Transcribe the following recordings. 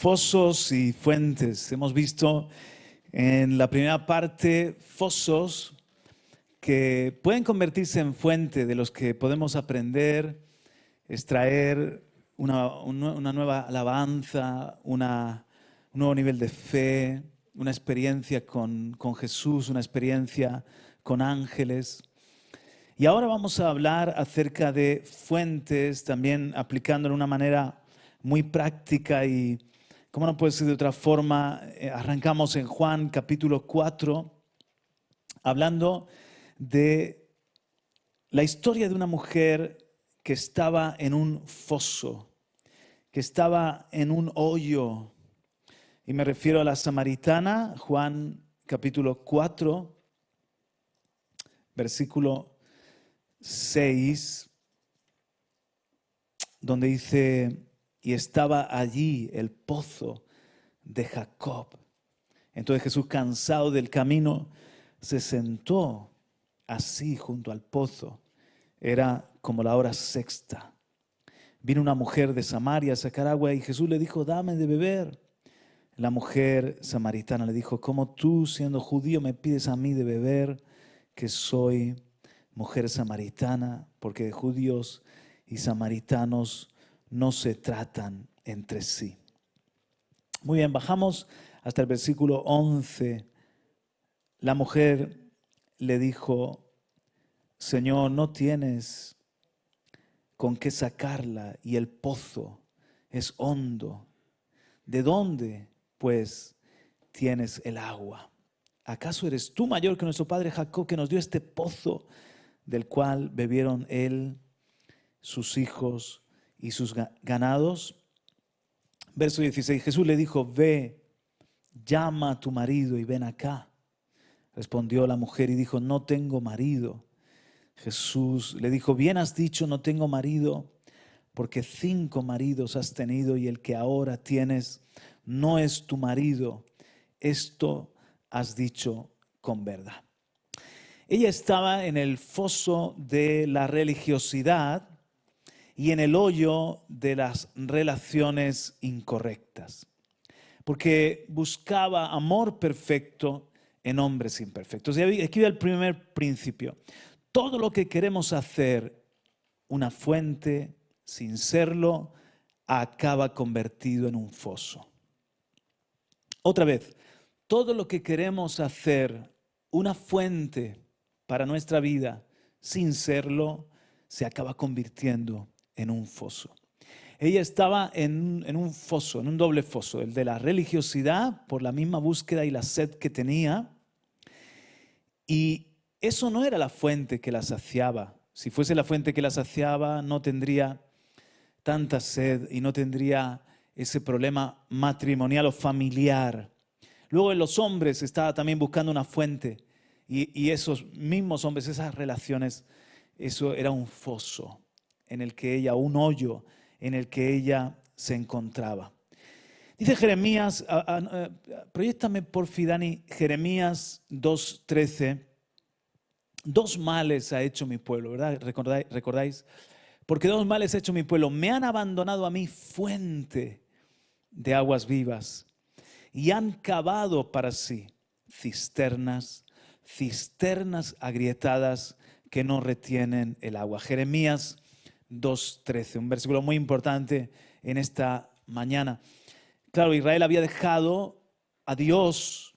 Fosos y fuentes. Hemos visto en la primera parte fosos que pueden convertirse en fuente de los que podemos aprender, extraer una nueva alabanza, un nuevo nivel de fe, una experiencia con Jesús, una experiencia con ángeles. Y ahora vamos a hablar acerca de fuentes, también aplicando de una manera muy práctica y, como no puede ser de otra forma, arrancamos en Juan capítulo 4, hablando de la historia de una mujer que estaba en un foso, que estaba en un hoyo. Y me refiero a la samaritana, Juan capítulo 4, versículo 6, donde dice, y estaba allí el pozo de Jacob. Entonces Jesús, cansado del camino, se sentó así junto al pozo. Era como la hora sexta. Vino una mujer de Samaria a sacar agua y Jesús le dijo, dame de beber. La mujer samaritana le dijo, ¿cómo tú, siendo judío, me pides a mí de beber, que soy mujer samaritana? Porque de judíos y samaritanos no se tratan entre sí. Muy bien, bajamos hasta el versículo 11. La mujer le dijo, Señor, no tienes con qué sacarla y el pozo es hondo. ¿De dónde, pues, tienes el agua? ¿Acaso eres tú mayor que nuestro padre Jacob, que nos dio este pozo del cual bebieron él, sus hijos y sus ganados? Verso 16, Jesús le dijo, ve, llama a tu marido y ven acá. Respondió la mujer y dijo, no tengo marido. Jesús le dijo, bien has dicho, no tengo marido, porque 5 maridos has tenido y el que ahora tienes no es tu marido. Esto has dicho con verdad. Ella estaba en el foso de la religiosidad y en el hoyo de las relaciones incorrectas, porque buscaba amor perfecto en hombres imperfectos. Y aquí va el primer principio. Todo lo que queremos hacer una fuente, sin serlo, acaba convertido en un foso. Otra vez, todo lo que queremos hacer una fuente para nuestra vida, sin serlo, se acaba convirtiendo en un foso. Ella estaba en un foso, en un doble foso, el de la religiosidad por la misma búsqueda y la sed que tenía. Y eso no era la fuente que la saciaba. Si fuese la fuente que la saciaba, no tendría tanta sed y no tendría ese problema matrimonial o familiar. Luego en los hombres estaba también buscando una fuente y esos mismos hombres, esas relaciones, eso era un foso en el que ella, un hoyo en el que ella se encontraba. Dice Jeremías, proyéctame porfi, Dani, Jeremías 2:13. 2 males ha hecho mi pueblo, ¿verdad? ¿Recordáis? Porque 2 males ha hecho mi pueblo. Me han abandonado a mí fuente de aguas vivas y han cavado para sí cisternas agrietadas que no retienen el agua. Jeremías 2:13, un versículo muy importante en esta mañana. Claro, Israel había dejado a Dios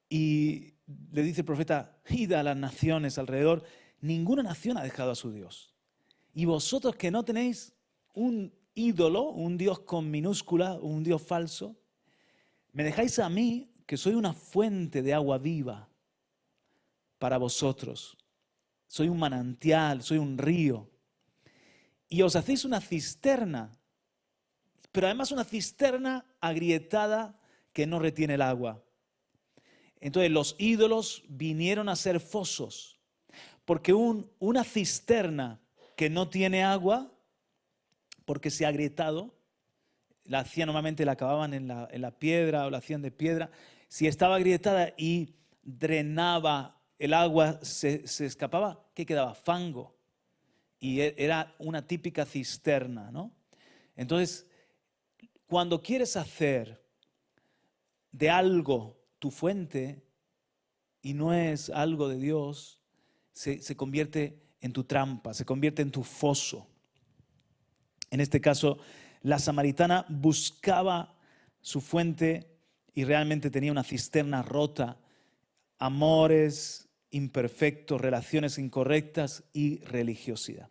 y le dice el profeta, id a las naciones alrededor. Ninguna nación ha dejado a su Dios. Y vosotros que no tenéis un ídolo, un Dios con minúscula, un Dios falso, me dejáis a mí, que soy una fuente de agua viva para vosotros. Soy un manantial, soy un río. Y os hacéis una cisterna, pero además una cisterna agrietada que no retiene el agua. Entonces los ídolos vinieron a ser fosos, porque una cisterna que no tiene agua, porque se ha agrietado, normalmente la acababan en la piedra o la hacían de piedra, si estaba agrietada y drenaba el agua, se escapaba, ¿qué quedaba? Fango. Y era una típica cisterna, ¿no? Entonces, cuando quieres hacer de algo tu fuente y no es algo de Dios, se convierte en tu trampa, se convierte en tu foso. En este caso, la samaritana buscaba su fuente y realmente tenía una cisterna rota, amores imperfectos, relaciones incorrectas y religiosidad.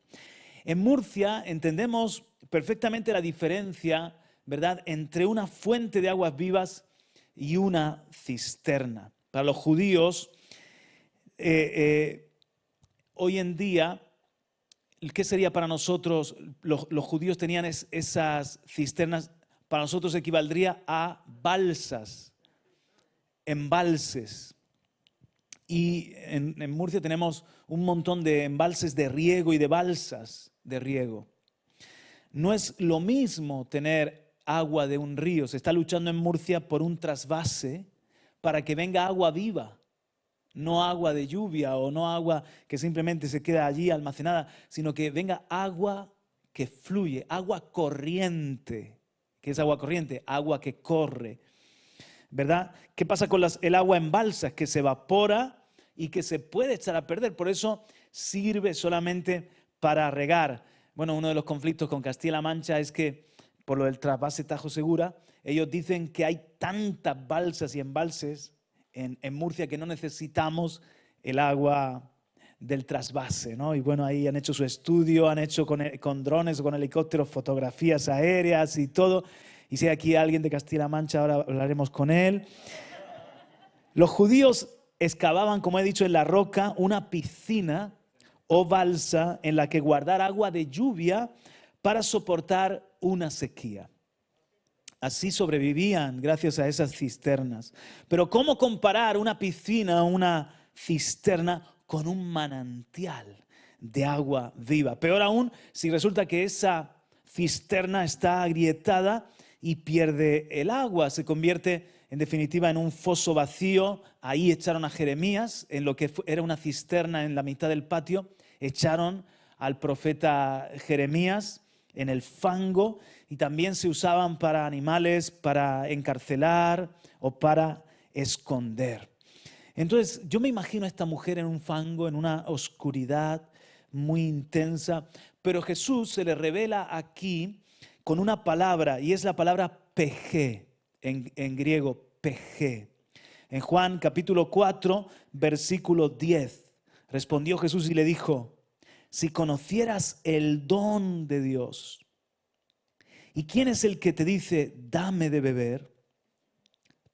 En Murcia entendemos perfectamente la diferencia, ¿verdad?, entre una fuente de aguas vivas y una cisterna. Para los judíos, hoy en día, ¿qué sería para nosotros? Los judíos tenían esas cisternas, para nosotros equivaldría a balsas, embalses. Y en Murcia tenemos un montón de embalses de riego y de balsas de riego. No es lo mismo tener agua de un río. Se está luchando en Murcia por un trasvase para que venga agua viva, no agua de lluvia o no agua que simplemente se queda allí almacenada, sino que venga agua que fluye, agua corriente. ¿Qué es agua corriente? Agua que corre, ¿verdad? ¿Qué pasa con el agua en balsas? Que se evapora y que se puede echar a perder. Por eso sirve solamente para regar. Bueno, uno de los conflictos con Castilla-La Mancha es que por lo del trasvase Tajo Segura, ellos dicen que hay tantas balsas y embalses en Murcia que no necesitamos el agua del trasvase, ¿no? Y bueno, ahí han hecho su estudio, han hecho con drones o con helicópteros fotografías aéreas y todo. Y si hay aquí alguien de Castilla-La Mancha, ahora hablaremos con él. Los judíos excavaban, como he dicho, en la roca una piscina o balsa en la que guardar agua de lluvia para soportar una sequía. Así sobrevivían gracias a esas cisternas. Pero ¿cómo comparar una piscina o una cisterna con un manantial de agua viva? Peor aún, si resulta que esa cisterna está agrietada y pierde el agua, se convierte en definitiva en un foso vacío. Ahí echaron a Jeremías, en lo que era una cisterna en la mitad del patio, echaron al profeta Jeremías en el fango, y también se usaban para animales, para encarcelar o para esconder. Entonces yo me imagino a esta mujer en un fango, en una oscuridad muy intensa, pero Jesús se le revela aquí con una palabra, y es la palabra pegé, en griego, pegé. En Juan capítulo 4, versículo 10, respondió Jesús y le dijo: si conocieras el don de Dios, ¿y quién es el que te dice, dame de beber?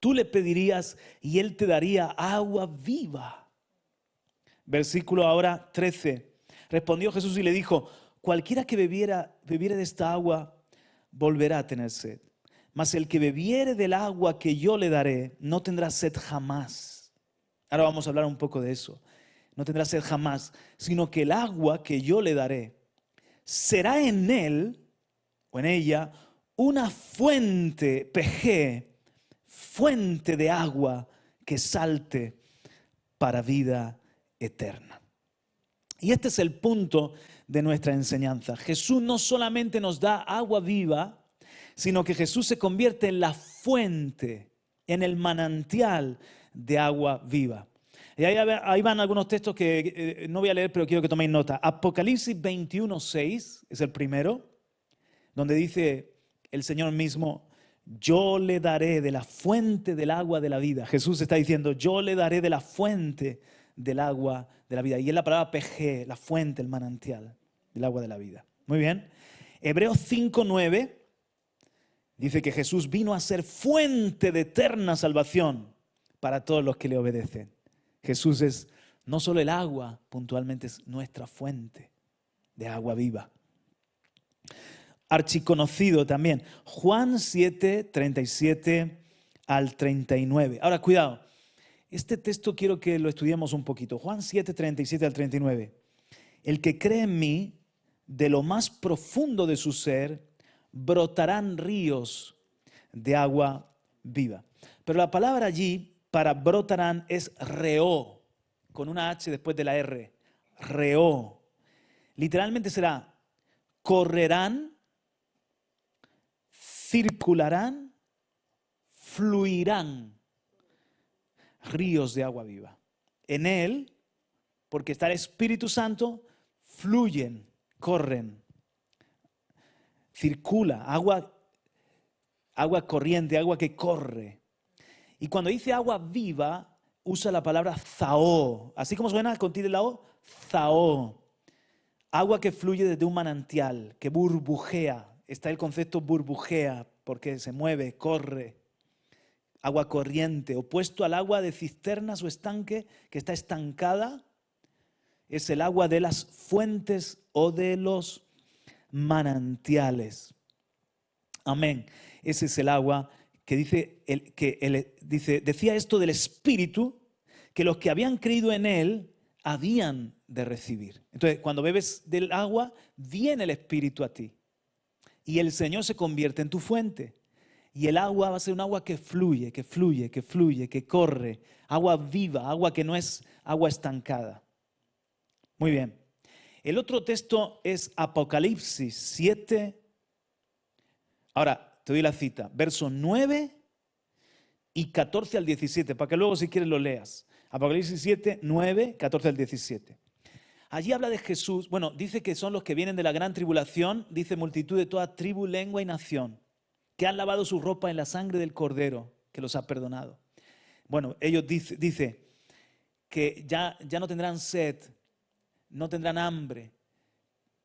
Tú le pedirías y él te daría agua viva. Versículo ahora 13. Respondió Jesús y le dijo: cualquiera que bebiere de esta agua volverá a tener sed. Mas el que bebiere del agua que yo le daré no tendrá sed jamás. Ahora vamos a hablar un poco de eso. No tendrá sed jamás, sino que el agua que yo le daré será en él o en ella una fuente, pejé, fuente de agua que salte para vida eterna. Y este es el punto de nuestra enseñanza. Jesús no solamente nos da agua viva, sino que Jesús se convierte en la fuente, en el manantial de agua viva. Y ahí van algunos textos que no voy a leer, pero quiero que toméis nota. Apocalipsis 21:6 es el primero, donde dice el Señor mismo: yo le daré de la fuente del agua de la vida. Jesús está diciendo: yo le daré de la fuente del agua de la vida. Y es la palabra pejé, la fuente, el manantial del agua de la vida. Muy bien. Hebreos 5:9 dice que Jesús vino a ser fuente de eterna salvación para todos los que le obedecen. Jesús es no solo el agua, puntualmente es nuestra fuente de agua viva. Archiconocido también, Juan 7, 37 al 39. Ahora, cuidado, este texto quiero que lo estudiemos un poquito. Juan 7, 37 al 39. El que cree en mí, de lo más profundo de su ser, brotarán ríos de agua viva. Pero la palabra allí para brotarán es reó, con una H después de la R, reó. Literalmente será correrán, circularán, fluirán ríos de agua viva. En Él, porque está el Espíritu Santo, fluyen, corren, circula, agua corriente, agua que corre. Y cuando dice agua viva, usa la palabra zaó. Así como suena con tilde la O, zaó. Agua que fluye desde un manantial, que burbujea. Está el concepto burbujea, porque se mueve, corre. Agua corriente, opuesto al agua de cisternas o estanque, que está estancada. Es el agua de las fuentes o de los manantiales. Amén. Ese es el agua que decía esto del Espíritu, que los que habían creído en Él habían de recibir. Entonces, cuando bebes del agua, viene el Espíritu a ti. Y el Señor se convierte en tu fuente. Y el agua va a ser un agua que fluye, que fluye, que fluye, que corre. Agua viva, agua que no es agua estancada. Muy bien. El otro texto es Apocalipsis 7. Ahora, te doy la cita. Versos 9 y 14 al 17, para que luego si quieres lo leas. Apocalipsis 7, 9, 14 al 17. Allí habla de Jesús, bueno, dice que son los que vienen de la gran tribulación, dice multitud de toda tribu, lengua y nación, que han lavado su ropa en la sangre del Cordero, que los ha perdonado. Bueno, ellos dice que ya no tendrán sed, no tendrán hambre,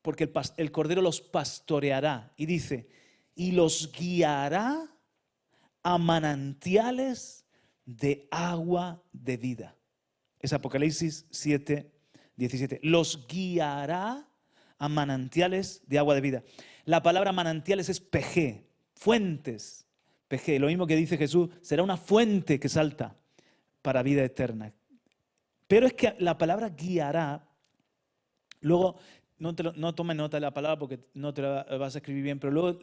porque el Cordero los pastoreará. Y dice, y los guiará a manantiales de agua de vida. Es Apocalipsis 7, 17. Los guiará a manantiales de agua de vida. La palabra manantiales es pejé, fuentes. Pejé, lo mismo que dice Jesús, será una fuente que salta para vida eterna. Pero es que la palabra guiará, luego no tomes nota de la palabra porque no te la vas a escribir bien, pero luego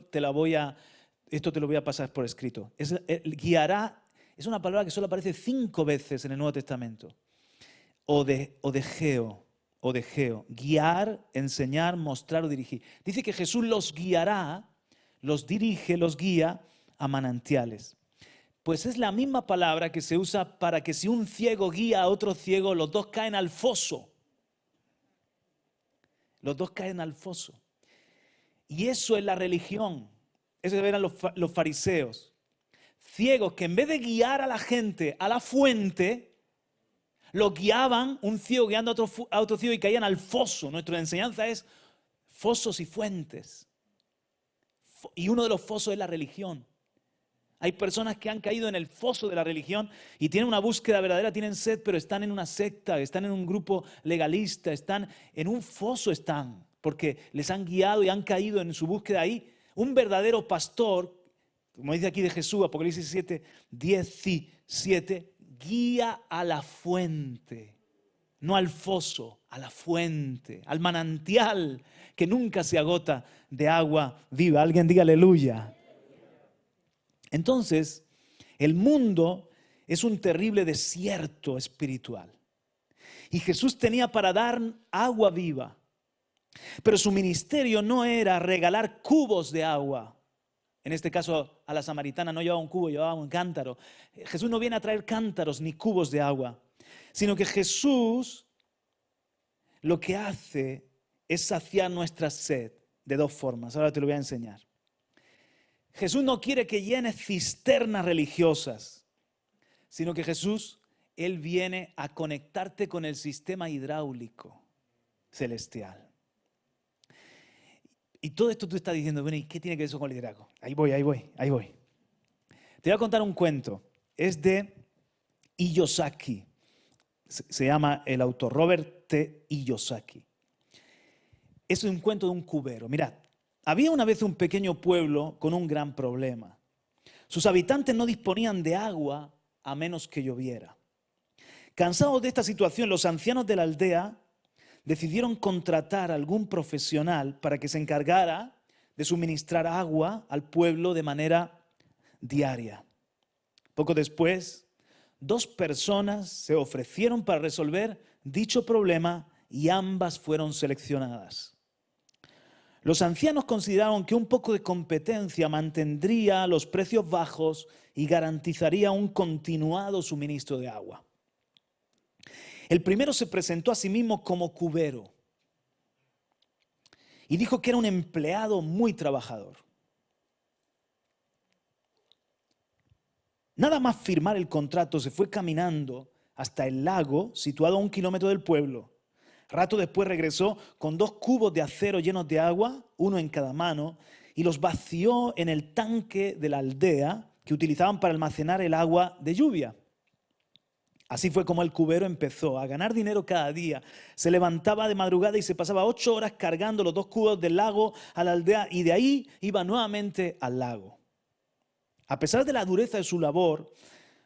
esto te lo voy a pasar por escrito. Guiará es una palabra que solo aparece 5 veces en el Nuevo Testamento. O de geo. Guiar, enseñar, mostrar o dirigir. Dice que Jesús los guiará, los dirige, los guía a manantiales. Pues es la misma palabra que se usa para que si un ciego guía a otro ciego, los dos caen al foso. Los dos caen al foso. Y eso es la religión. Eso eran los fariseos. Ciegos que en vez de guiar a la gente a la fuente, los guiaban, un ciego guiando a otro ciego y caían al foso. Nuestra enseñanza es fosos y fuentes. Y uno de los fosos es la religión. Hay personas que han caído en el foso de la religión y tienen una búsqueda verdadera, tienen sed, pero están en una secta, están en un grupo legalista, están en un foso, porque les han guiado y han caído en su búsqueda ahí. Un verdadero pastor, como dice aquí de Jesús, Apocalipsis 7, 17, guía a la fuente, no al foso, a la fuente, al manantial que nunca se agota de agua viva. Alguien diga aleluya. Entonces, el mundo es un terrible desierto espiritual. Y Jesús tenía para dar agua viva. Pero su ministerio no era regalar cubos de agua. En este caso, a la samaritana no llevaba un cubo, llevaba un cántaro. Jesús no viene a traer cántaros ni cubos de agua, sino que Jesús lo que hace es saciar nuestra sed de 2 formas. Ahora te lo voy a enseñar. Jesús no quiere que llenes cisternas religiosas, sino que Jesús, Él viene a conectarte con el sistema hidráulico celestial. Y todo esto tú estás diciendo, bueno, ¿y qué tiene que ver eso con el liderazgo? Ahí voy. Te voy a contar un cuento. Es de Kiyosaki. Se llama el autor Robert T. Kiyosaki. Es un cuento de un cubero. Mirad, había una vez un pequeño pueblo con un gran problema. Sus habitantes no disponían de agua a menos que lloviera. Cansados de esta situación, los ancianos de la aldea decidieron contratar a algún profesional para que se encargara de suministrar agua al pueblo de manera diaria. Poco después, 2 personas se ofrecieron para resolver dicho problema y ambas fueron seleccionadas. Los ancianos consideraron que un poco de competencia mantendría los precios bajos y garantizaría un continuado suministro de agua. El primero se presentó a sí mismo como cubero y dijo que era un empleado muy trabajador. Nada más firmar el contrato, se fue caminando hasta el lago situado a 1 kilómetro del pueblo. Rato después regresó con 2 cubos de acero llenos de agua, uno en cada mano, y los vació en el tanque de la aldea que utilizaban para almacenar el agua de lluvia. Así fue como el cubero empezó a ganar dinero cada día. Se levantaba de madrugada y se pasaba 8 horas cargando los 2 cubos del lago a la aldea y de ahí iba nuevamente al lago. A pesar de la dureza de su labor,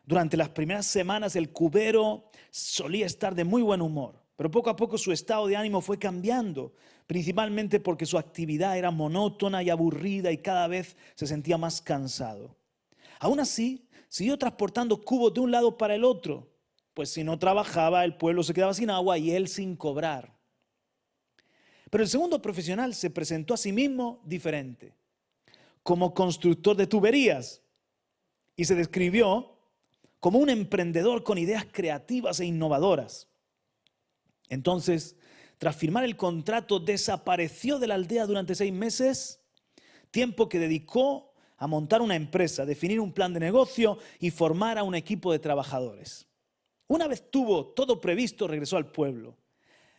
durante las primeras semanas el cubero solía estar de muy buen humor, pero poco a poco su estado de ánimo fue cambiando, principalmente porque su actividad era monótona y aburrida y cada vez se sentía más cansado. Aún así, siguió transportando cubos de un lado para el otro, pues si no trabajaba el pueblo se quedaba sin agua y él sin cobrar. Pero el segundo profesional se presentó a sí mismo diferente, como constructor de tuberías, y se describió como un emprendedor con ideas creativas e innovadoras. Entonces, tras firmar el contrato, desapareció de la aldea durante 6 meses, tiempo que dedicó a montar una empresa, definir un plan de negocio y formar a un equipo de trabajadores. Una vez tuvo todo previsto, regresó al pueblo.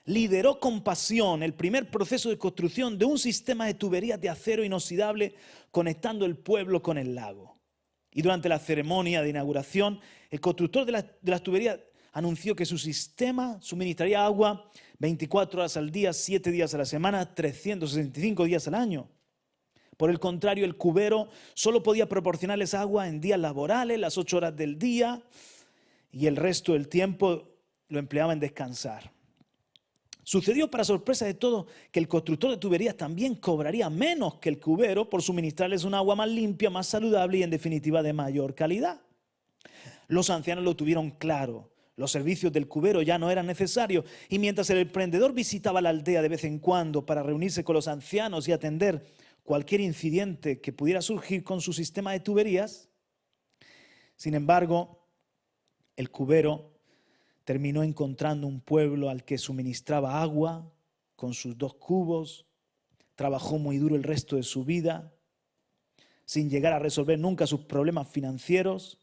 Lideró con pasión el primer proceso de construcción de un sistema de tuberías de acero inoxidable conectando el pueblo con el lago. Y durante la ceremonia de inauguración, el constructor de las tuberías anunció que su sistema suministraría agua 24 horas al día, 7 días a la semana, 365 días al año. Por el contrario, el cubero solo podía proporcionarles agua en días laborales, las 8 horas del día, y el resto del tiempo lo empleaba en descansar. Sucedió, para sorpresa de todos, que el constructor de tuberías también cobraría menos que el cubero por suministrarles un agua más limpia, más saludable y en definitiva de mayor calidad. Los ancianos lo tuvieron claro. Los servicios del cubero ya no eran necesarios y mientras el emprendedor visitaba la aldea de vez en cuando para reunirse con los ancianos y atender cualquier incidente que pudiera surgir con su sistema de tuberías, sin embargo, el cubero terminó encontrando un pueblo al que suministraba agua con sus 2 cubos, trabajó muy duro el resto de su vida, sin llegar a resolver nunca sus problemas financieros.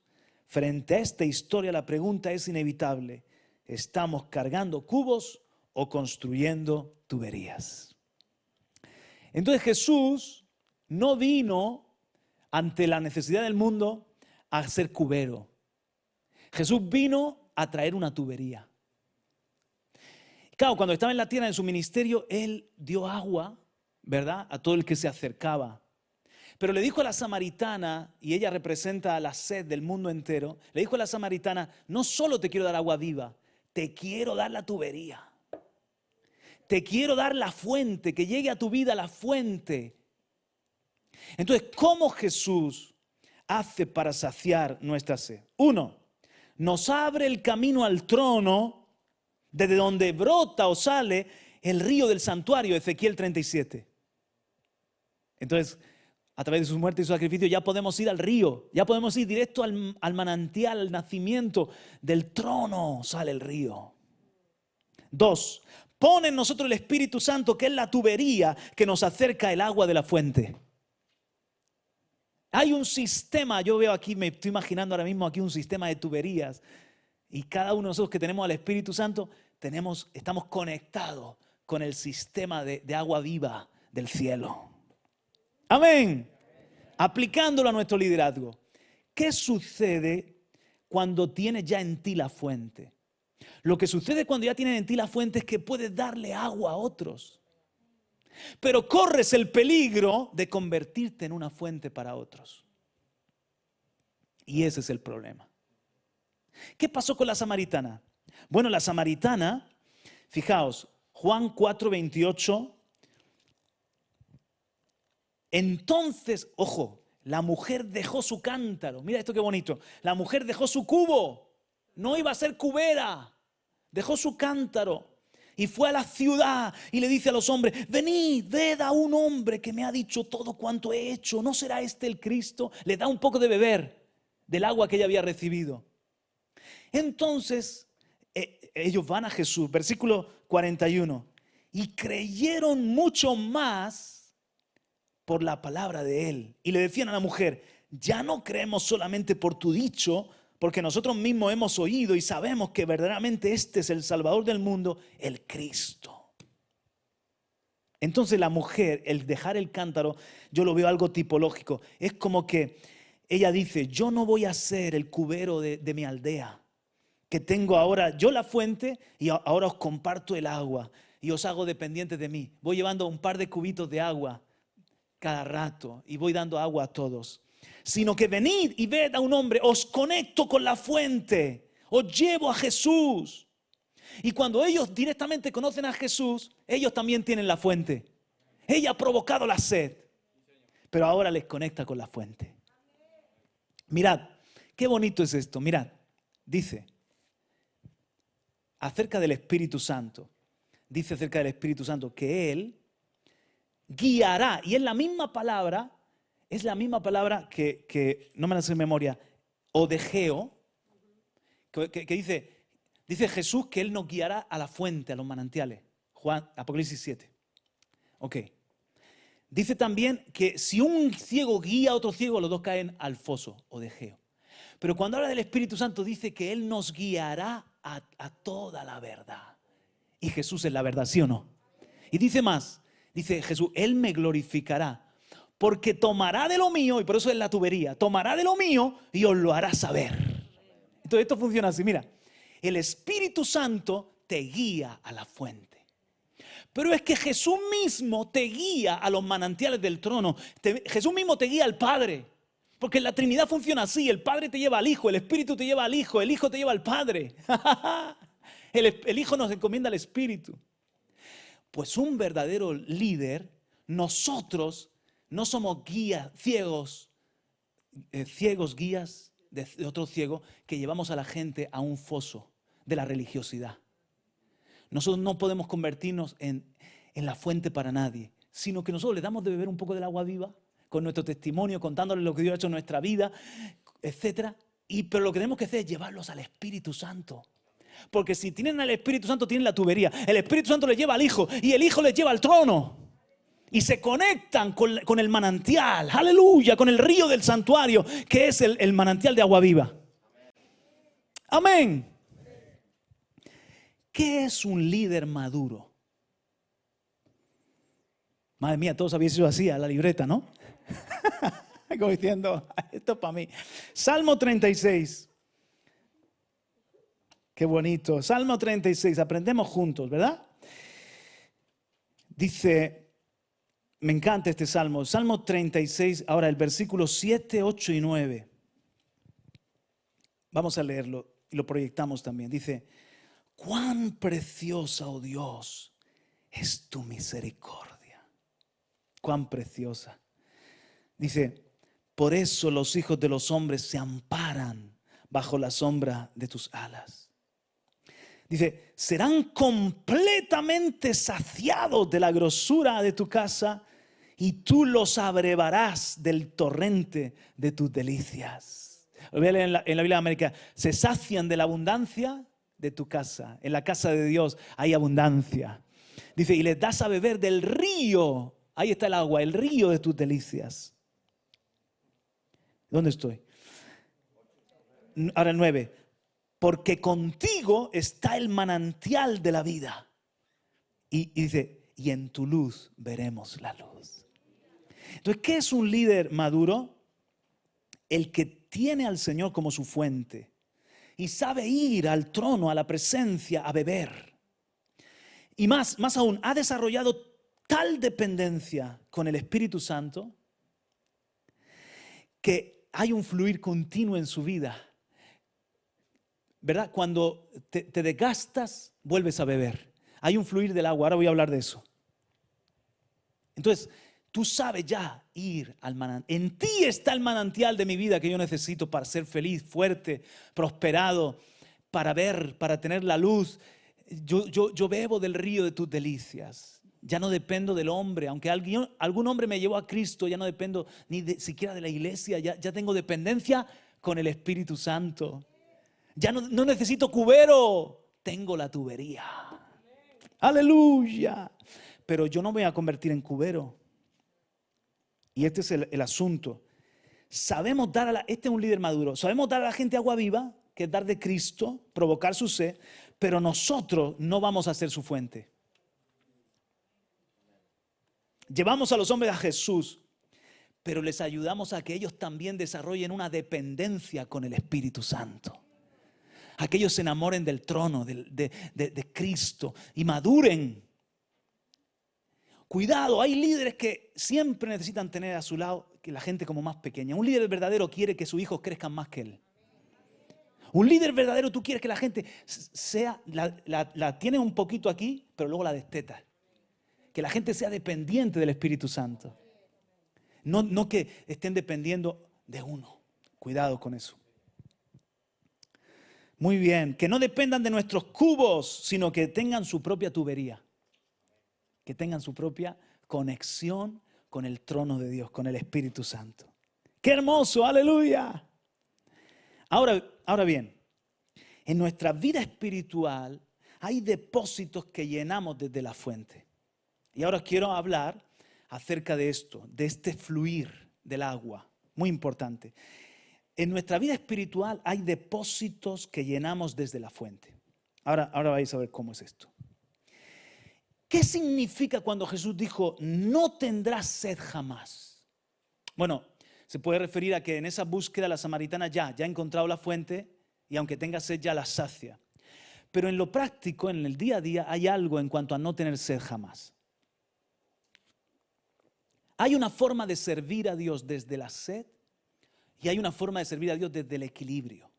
Frente a esta historia la pregunta es inevitable: ¿estamos cargando cubos o construyendo tuberías? Entonces Jesús no vino ante la necesidad del mundo a ser cubero. Jesús vino a traer una tubería. Claro, cuando estaba en la tierra en su ministerio, Él dio agua, ¿verdad?, a todo el que se acercaba. Pero le dijo a la samaritana, y ella representa la sed del mundo entero, le dijo a la samaritana: no solo te quiero dar agua viva, te quiero dar la tubería. Te quiero dar la fuente, que llegue a tu vida la fuente. Entonces, ¿cómo Jesús hace para saciar nuestra sed? 1, nos abre el camino al trono, desde donde brota o sale el río del santuario, Ezequiel 37. Entonces, a través de su muerte y su sacrificio ya podemos ir al río, ya podemos ir directo al manantial, al nacimiento del trono, sale el río. 2, pone en nosotros el Espíritu Santo, que es la tubería que nos acerca el agua de la fuente. Hay un sistema, yo veo aquí, me estoy imaginando ahora mismo aquí un sistema de tuberías, y cada uno de nosotros que tenemos al Espíritu Santo, estamos conectados con el sistema de agua viva del cielo. Amén. Aplicándolo a nuestro liderazgo. ¿Qué sucede cuando tienes ya en ti la fuente? Lo que sucede cuando ya tienes en ti la fuente es que puedes darle agua a otros. Pero corres el peligro de convertirte en una fuente para otros. Y ese es el problema. ¿Qué pasó con la samaritana? Bueno, la samaritana, fijaos, Juan 4:28. Entonces, ojo, la mujer dejó su cántaro. Mira esto qué bonito. La mujer dejó su cubo. No iba a ser cubera. Dejó su cántaro Y fue a la ciudad y le dice a los hombres: venid, ved a un hombre que me ha dicho todo cuanto he hecho. ¿No será este el Cristo? Le da un poco de beber del agua que ella había recibido. Entonces ellos van a Jesús, versículo 41. Y creyeron mucho más por la palabra de él. Y le decían a la mujer: ya no creemos solamente por tu dicho, porque nosotros mismos hemos oído y sabemos que verdaderamente este es el Salvador del mundo, el Cristo. Entonces la mujer, el dejar el cántaro, yo lo veo algo tipológico. Es como que ella dice: yo no voy a ser el cubero de mi aldea, que tengo ahora yo la fuente y ahora os comparto el agua y os hago dependientes de mí. Voy llevando un par de cubitos de agua cada rato y voy dando agua a todos. Sino que venid y ved a un hombre, os conecto con la fuente, os llevo a Jesús. Y cuando ellos directamente conocen a Jesús, ellos también tienen la fuente. Ella ha provocado la sed, pero ahora les conecta con la fuente. Mirad, qué bonito es esto. Mirad, dice acerca del Espíritu Santo. Dice acerca del Espíritu Santo que Él guiará. Y es la misma palabra que no me la sé de memoria, odegeo, que dice Jesús que Él nos guiará a la fuente, a los manantiales. Apocalipsis 7. Ok. Dice también que si un ciego guía a otro ciego, los dos caen al foso, odegeo. Pero cuando habla del Espíritu Santo dice que Él nos guiará a toda la verdad. Y Jesús es la verdad, ¿sí o no? Y dice más, dice Jesús: Él me glorificará, porque tomará de lo mío, y por eso es la tubería, tomará de lo mío y os lo hará saber. Entonces esto funciona así, mira, el Espíritu Santo te guía a la fuente. Pero es que Jesús mismo te guía a los manantiales del trono. Jesús mismo te guía al Padre. Porque la Trinidad funciona así: el Padre te lleva al Hijo, el Espíritu te lleva al Hijo, el Hijo te lleva al Padre. El Hijo nos encomienda al Espíritu. Pues un verdadero líder, nosotros no somos guías, ciegos guías de otro ciego que llevamos a la gente a un foso de la religiosidad. Nosotros no podemos convertirnos en la fuente para nadie, sino que nosotros le damos de beber un poco del agua viva con nuestro testimonio, contándoles lo que Dios ha hecho en nuestra vida, etc. Pero lo que tenemos que hacer es llevarlos al Espíritu Santo. Porque si tienen al Espíritu Santo, tienen la tubería. El Espíritu Santo les lleva al Hijo y el Hijo les lleva al trono. Y se conectan con el manantial, aleluya, con el río del santuario, que es el manantial de agua viva. Amén. ¿Qué es un líder maduro? Madre mía, todos habéis sido así a la libreta, ¿no? Como diciendo, esto es para mí. Salmo 36. Qué bonito. Salmo 36, aprendemos juntos, ¿verdad? Dice, me encanta este salmo. Salmo 36, ahora el versículo 7, 8 y 9. Vamos a leerlo y lo proyectamos también. Dice: cuán preciosa, oh Dios, es tu misericordia. Cuán preciosa. Dice: por eso los hijos de los hombres se amparan bajo la sombra de tus alas. Dice: serán completamente saciados de la grosura de tu casa y tú los abrevarás del torrente de tus delicias. En la Biblia de América: se sacian de la abundancia de tu casa. En la casa de Dios hay abundancia. Dice: y les das a beber del río. Ahí está el agua, el río de tus delicias. ¿Dónde estoy? Ahora el 9. Porque contigo está el manantial de la vida. Y dice: y en tu luz veremos la luz. Entonces, ¿qué es un líder maduro? El que tiene al Señor como su fuente y sabe ir al trono, a la presencia, a beber. Y más aún, ha desarrollado tal dependencia con el Espíritu Santo que hay un fluir continuo en su vida. ¿Verdad? Cuando te desgastas, vuelves a beber. Hay un fluir del agua. Ahora voy a hablar de eso. Entonces, tú sabes ya ir al manantial. En ti está el manantial de mi vida que yo necesito para ser feliz, fuerte, prosperado, para ver, para tener la luz, yo bebo del río de tus delicias. Ya no dependo del hombre, aunque algún hombre me llevó a Cristo, ya no dependo siquiera de la iglesia, ya tengo dependencia con el Espíritu Santo. Ya no necesito cubero, tengo la tubería. Aleluya. Pero yo no me voy a convertir en cubero. Y este es el asunto. Sabemos dar este es un líder maduro, sabemos dar a la gente agua viva, que es dar de Cristo, provocar su sed, pero nosotros no vamos a ser su fuente. Llevamos a los hombres a Jesús, pero les ayudamos a que ellos también desarrollen una dependencia con el Espíritu Santo. A que ellos se enamoren del trono, de Cristo y maduren. Cuidado, hay líderes que siempre necesitan tener a su lado que la gente como más pequeña. Un líder verdadero quiere que sus hijos crezcan más que él. Un líder verdadero, tú quieres que la gente la tiene un poquito aquí, pero luego la destetas. Que la gente sea dependiente del Espíritu Santo. No que estén dependiendo de uno. Cuidado con eso. Muy bien. Que no dependan de nuestros cubos, sino que tengan su propia tubería. Que tengan su propia conexión con el trono de Dios, con el Espíritu Santo. ¡Qué hermoso! ¡Aleluya! Ahora bien, en nuestra vida espiritual hay depósitos que llenamos desde la fuente. Y ahora quiero hablar acerca de esto, de este fluir del agua. Muy importante. En nuestra vida espiritual hay depósitos que llenamos desde la fuente. Ahora vais a ver cómo es esto. ¿Qué significa cuando Jesús dijo, no tendrás sed jamás? Bueno, se puede referir a que en esa búsqueda la samaritana ya ha encontrado la fuente y aunque tenga sed ya la sacia. Pero en lo práctico, en el día a día, hay algo en cuanto a no tener sed jamás. Hay una forma de servir a Dios desde la sed y hay una forma de servir a Dios desde el equilibrio.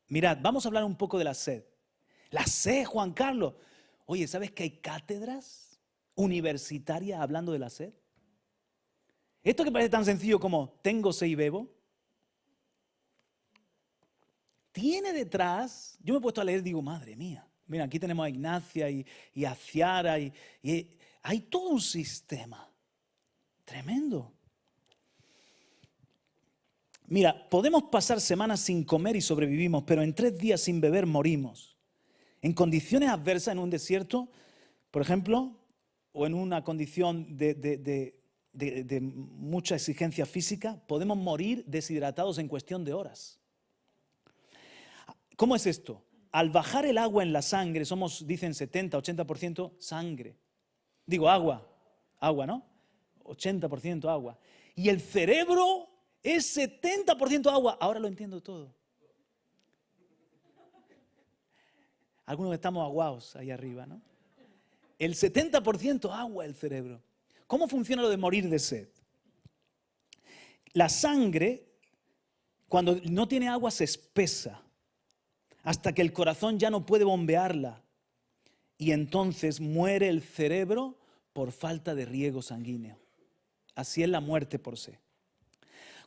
Mirad, vamos a hablar un poco de la sed. La sed, Juan Carlos. Oye, ¿sabes que hay cátedras universitarias hablando de la sed? Esto que parece tan sencillo como tengo sed y bebo, tiene detrás, yo me he puesto a leer y digo, madre mía, mira, aquí tenemos a Ignacia y a Ciara y hay todo un sistema tremendo. Mira, podemos pasar semanas sin comer y sobrevivimos, pero en 3 días sin beber morimos. En condiciones adversas en un desierto, por ejemplo, o en una condición de mucha exigencia física, podemos morir deshidratados en cuestión de horas. ¿Cómo es esto? Al bajar el agua en la sangre, somos, dicen 70, 80% sangre. Digo agua, ¿no? 80% agua. Y el cerebro es 70% agua. Ahora lo entiendo todo. Algunos estamos aguados ahí arriba, ¿no? El 70% agua el cerebro. ¿Cómo funciona lo de morir de sed? La sangre, cuando no tiene agua, se espesa hasta que el corazón ya no puede bombearla. Y entonces muere el cerebro por falta de riego sanguíneo. Así es la muerte por sed.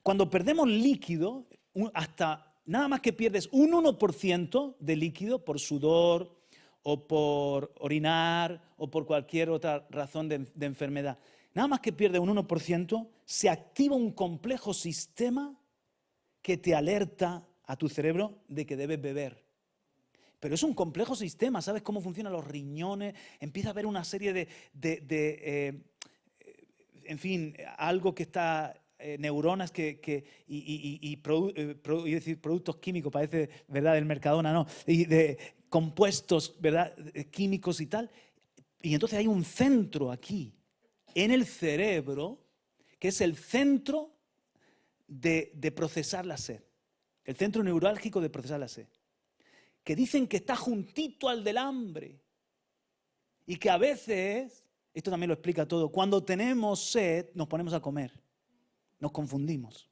Cuando perdemos líquido, hasta nada más que pierdes un 1% de líquido por sudor o por orinar o por cualquier otra razón de enfermedad. Nada más que pierdes un 1%, se activa un complejo sistema que te alerta a tu cerebro de que debes beber. Pero es un complejo sistema, ¿sabes cómo funcionan los riñones? Empieza a haber una serie en fin, algo que está... neuronas productos químicos, parece, ¿verdad?, del Mercadona, no, y de compuestos, ¿verdad?, químicos y tal. Y entonces hay un centro aquí, en el cerebro, que es el centro de procesar la sed, el centro neurálgico de procesar la sed, que dicen que está juntito al del hambre y que a veces, esto también lo explica todo, cuando tenemos sed nos ponemos a comer. Nos confundimos.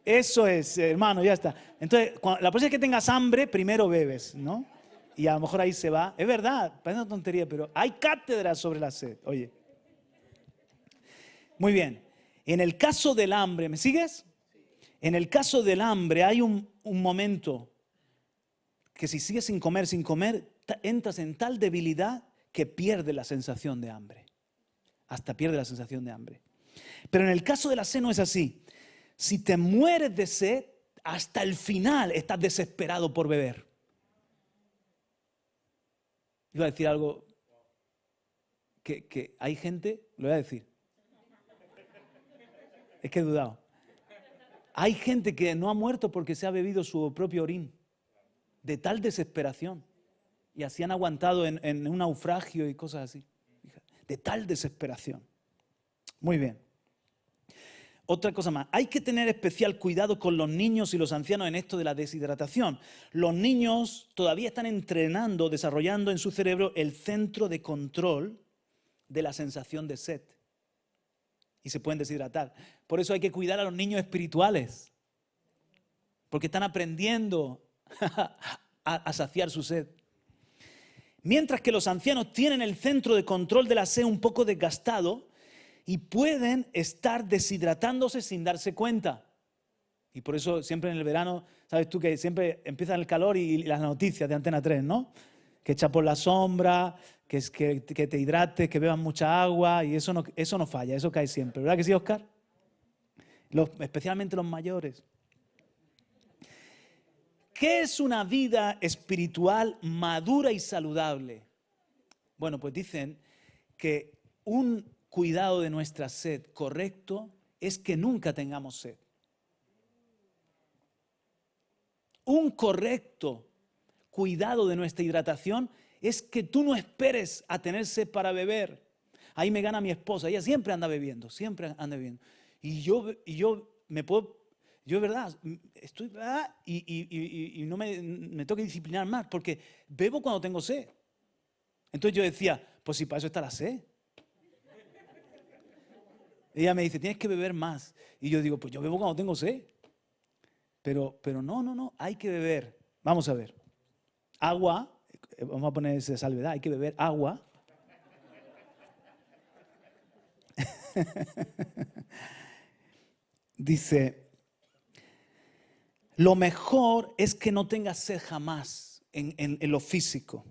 Eso es, hermano, ya está. Entonces, la próxima vez que tengas hambre, primero bebes, ¿no? Y a lo mejor ahí se va. Es verdad, parece una tontería, pero hay cátedras sobre la sed. Oye. Muy bien. En el caso del hambre, ¿me sigues? En el caso del hambre hay un momento que si sigues sin comer, entras en tal debilidad que pierdes la sensación de hambre. Hasta pierdes la sensación de hambre. Pero en el caso de la sed no es así. Si te mueres de sed, hasta el final estás desesperado por beber. Iba a decir algo que hay gente, lo voy a decir. Es que he dudado. Hay gente que no ha muerto porque se ha bebido su propio orín. De tal desesperación. Y así han aguantado en un naufragio y cosas así. De tal desesperación. Muy bien. Otra cosa más. Hay que tener especial cuidado con los niños y los ancianos en esto de la deshidratación. Los niños todavía están entrenando, desarrollando en su cerebro el centro de control de la sensación de sed. Y se pueden deshidratar. Por eso hay que cuidar a los niños espirituales. Porque están aprendiendo a saciar su sed. Mientras que los ancianos tienen el centro de control de la sed un poco desgastado y pueden estar deshidratándose sin darse cuenta. Y por eso siempre en el verano, sabes tú que siempre empieza el calor y las noticias de Antena 3, ¿no? Que echa por la sombra, que te hidrates, que bebas mucha agua y eso no falla, eso cae siempre. ¿Verdad que sí, Oscar? Especialmente los mayores. ¿Qué es una vida espiritual madura y saludable? Bueno, pues dicen que un cuidado de nuestra sed correcto es que nunca tengamos sed. Un correcto cuidado de nuestra hidratación es que tú no esperes a tener sed para beber. Ahí me gana mi esposa, ella siempre anda bebiendo, siempre anda bebiendo. Y yo me puedo... Yo, verdad, estoy y no me tengo que disciplinar más porque bebo cuando tengo sed. Entonces yo decía, pues si para eso está la sed. Ella me dice, tienes que beber más. Y yo digo, pues yo bebo cuando tengo sed. Pero no, hay que beber. Vamos a ver. Agua, vamos a poner esa salvedad, hay que beber agua. Dice... Lo mejor es que no tengas sed jamás en lo físico.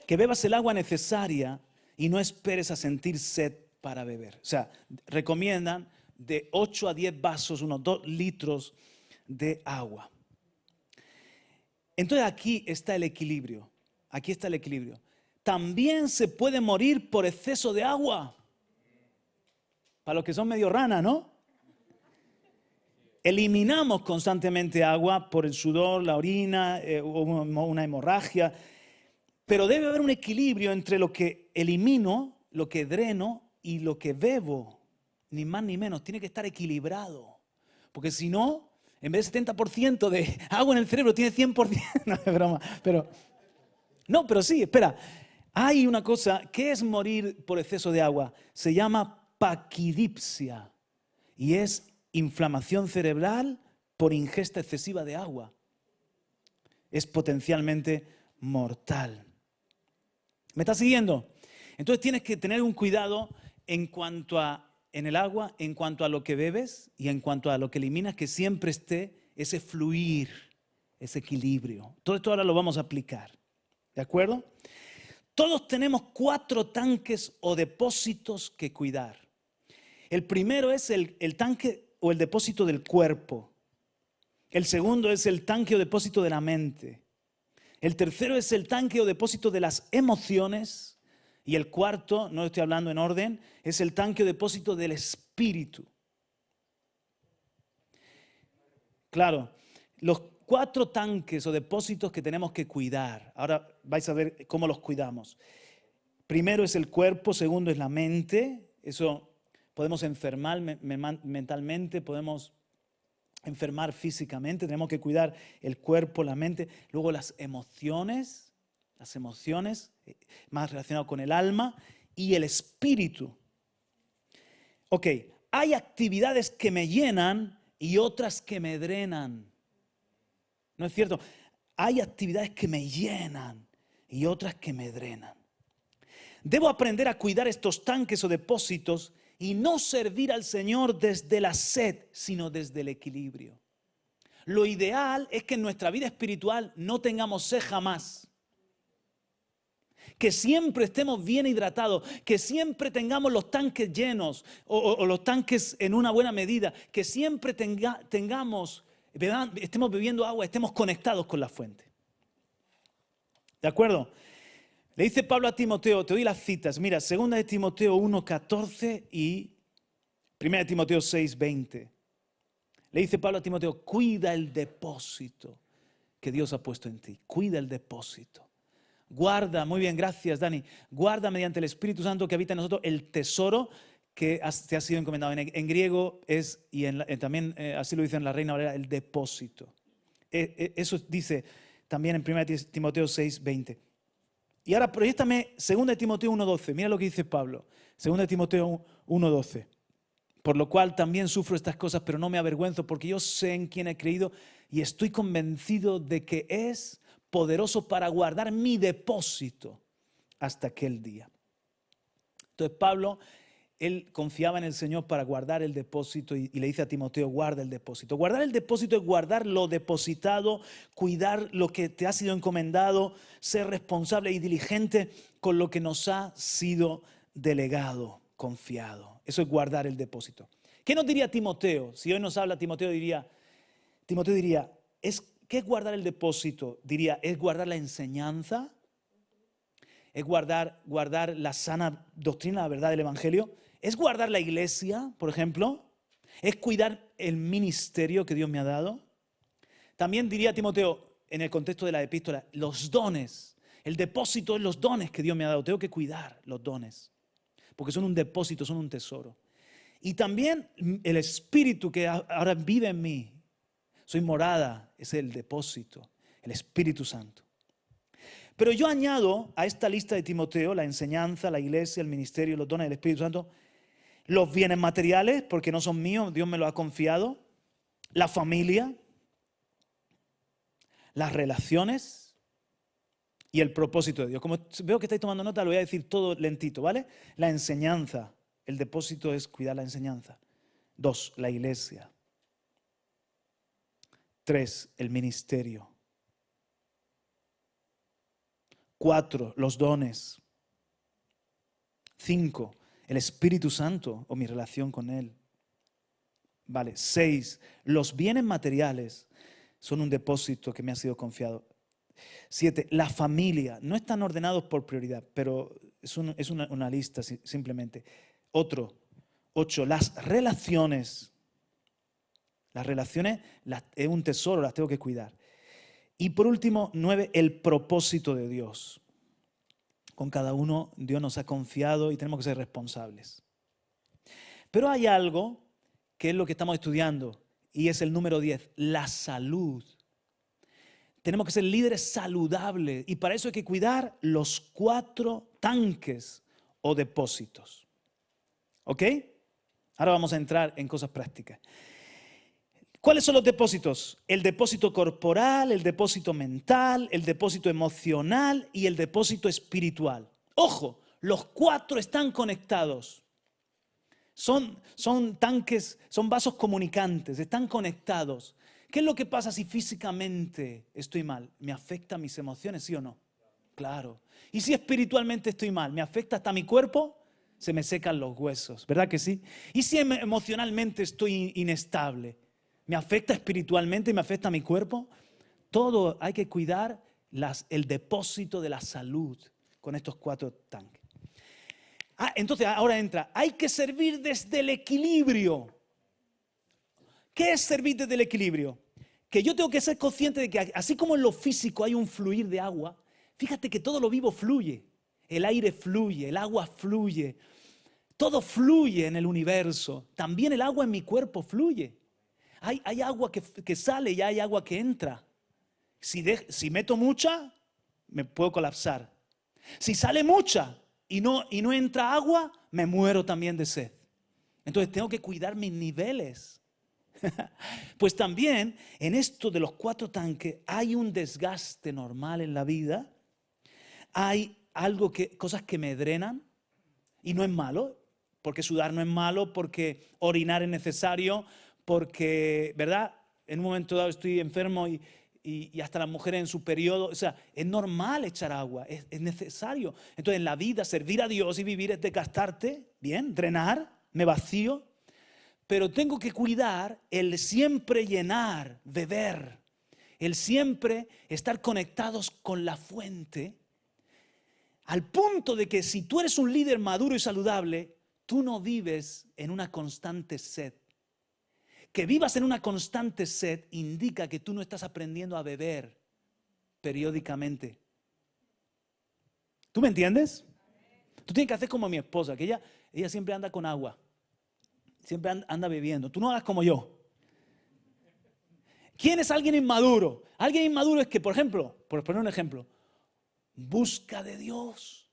Que bebas el agua necesaria y no esperes a sentir sed para beber. O sea, recomiendan de 8 a 10 vasos, unos 2 litros de agua. Entonces aquí está el equilibrio. Aquí está el equilibrio. También se puede morir por exceso de agua. Para los que son medio rana, ¿no? Eliminamos constantemente agua por el sudor, la orina, una hemorragia, pero debe haber un equilibrio entre lo que elimino, lo que dreno y lo que bebo, ni más ni menos, tiene que estar equilibrado, porque si no, en vez de 70% de agua en el cerebro, tiene 100%, no es broma, pero sí, espera, hay una cosa, ¿qué es morir por exceso de agua? Se llama paquidipsia y es inflamación cerebral por ingesta excesiva de agua. Es potencialmente mortal. ¿Me estás siguiendo? Entonces tienes que tener un cuidado en el agua, en cuanto a lo que bebes y en cuanto a lo que eliminas, que siempre esté ese fluir, ese equilibrio. Todo esto ahora lo vamos a aplicar. ¿De acuerdo? Todos tenemos 4 tanques o depósitos que cuidar. El primero es el tanque o el depósito del cuerpo. El segundo es el tanque o depósito de la mente. El tercero es el tanque o depósito de las emociones. Y el cuarto, no estoy hablando en orden, es el tanque o depósito del espíritu. Claro, los 4 tanques o depósitos que tenemos que cuidar. Ahora vais a ver cómo los cuidamos. Primero es el cuerpo, segundo es la mente. Eso podemos enfermar mentalmente, podemos enfermar físicamente, tenemos que cuidar el cuerpo, la mente. Luego las emociones más relacionado con el alma y el espíritu. Ok, hay actividades que me llenan y otras que me drenan. ¿No es cierto? Hay actividades que me llenan y otras que me drenan. Debo aprender a cuidar estos tanques o depósitos y no servir al Señor desde la sed, sino desde el equilibrio. Lo ideal es que en nuestra vida espiritual no tengamos sed jamás. Que siempre estemos bien hidratados, que siempre tengamos los tanques llenos o los tanques en una buena medida, que siempre estemos bebiendo agua, estemos conectados con la fuente. ¿De acuerdo? Le dice Pablo a Timoteo, te doy las citas, mira, 2 de Timoteo 1:14 y 1 de Timoteo 6:20. Le dice Pablo a Timoteo, cuida el depósito que Dios ha puesto en ti, cuida el depósito. Guarda, muy bien, gracias Dani, guarda mediante el Espíritu Santo que habita en nosotros el tesoro que te ha sido encomendado. En griego es, y también así lo dice en la Reina Valera, el depósito. Eso dice también en 1 Timoteo 6:20. Y ahora proyéctame 2 de Timoteo 1:12. Mira lo que dice Pablo. 2 de Timoteo 1:12. Por lo cual también sufro estas cosas, pero no me avergüenzo, porque yo sé en quién he creído y estoy convencido de que es poderoso para guardar mi depósito hasta aquel día. Entonces Pablo, él confiaba en el Señor para guardar el depósito y le dice a Timoteo, guarda el depósito. Guardar el depósito es guardar lo depositado, cuidar lo que te ha sido encomendado, ser responsable y diligente con lo que nos ha sido delegado, confiado. Eso es guardar el depósito. ¿Qué nos diría Timoteo? Si hoy nos habla Timoteo diría, ¿qué es guardar el depósito? Diría, es guardar la enseñanza, es guardar la sana doctrina, la verdad del Evangelio, es guardar la iglesia, por ejemplo, es cuidar el ministerio que Dios me ha dado. También diría Timoteo, en el contexto de la epístola, los dones, el depósito es los dones que Dios me ha dado, tengo que cuidar los dones, porque son un depósito, son un tesoro. Y también el Espíritu que ahora vive en mí, soy morada, es el depósito, el Espíritu Santo. Pero yo añado a esta lista de Timoteo la enseñanza, la iglesia, el ministerio, los dones del Espíritu Santo, los bienes materiales, porque no son míos, Dios me los ha confiado, la familia, las relaciones y el propósito de Dios. Como veo que estáis tomando nota, lo voy a decir todo lentito, ¿vale? La enseñanza, el depósito es cuidar la enseñanza. 2, la iglesia. 3, el ministerio. 4, los dones. 5, el Espíritu Santo o mi relación con Él. Vale, 6, los bienes materiales son un depósito que me ha sido confiado. 7, la familia. No están ordenados por prioridad, pero es una lista simplemente. 8, las relaciones. Las relaciones es un tesoro, las tengo que cuidar. Y por último, 9, el propósito de Dios. Con cada uno Dios nos ha confiado y tenemos que ser responsables. Pero hay algo que es lo que estamos estudiando y es el número 10, la salud. Tenemos que ser líderes saludables y para eso hay que cuidar los 4 tanques o depósitos. ¿Ok? Ahora vamos a entrar en cosas prácticas. ¿Cuáles son los depósitos? El depósito corporal, el depósito mental, el depósito emocional y el depósito espiritual. Ojo, los 4 están conectados. Son tanques, son vasos comunicantes, están conectados. ¿Qué es lo que pasa si físicamente estoy mal? ¿Me afecta mis emociones, sí o no? Claro. ¿Y si espiritualmente estoy mal? ¿Me afecta hasta mi cuerpo? Se me secan los huesos, ¿verdad que sí? ¿Y si emocionalmente estoy inestable? ¿Me afecta espiritualmente y me afecta a mi cuerpo? Todo hay que cuidar el depósito de la salud con estos 4 tanques. Entonces ahora entra, hay que servir desde el equilibrio. ¿Qué es servir desde el equilibrio? Que yo tengo que ser consciente de que así como en lo físico hay un fluir de agua, fíjate que todo lo vivo fluye. El aire fluye, el agua fluye, todo fluye en el universo. También el agua en mi cuerpo fluye. Hay agua que sale y hay agua que entra. Si meto mucha, me puedo colapsar. Si sale mucha y no entra agua, me muero también de sed. Entonces tengo que cuidar mis niveles. Pues también en esto de los 4 tanques hay un desgaste normal en la vida. Hay cosas que me drenan y no es malo. porque sudar no es malo, porque orinar es necesario, porque, ¿verdad? En un momento dado estoy enfermo y hasta las mujeres en su periodo, o sea, es normal echar agua, es necesario. Entonces en la vida servir a Dios y vivir es desgastarte, bien, drenar, me vacío, pero tengo que cuidar el siempre llenar, beber, el siempre estar conectados con la fuente, al punto de que si tú eres un líder maduro y saludable, tú no vives en una constante sed. Que vivas en una constante sed indica que tú no estás aprendiendo a beber periódicamente. ¿Tú me entiendes? Tú tienes que hacer como mi esposa, que ella siempre anda con agua. Siempre anda bebiendo. Tú no hagas como yo. ¿Quién es alguien inmaduro? Alguien inmaduro es que, por ejemplo, por poner un ejemplo, busca de Dios.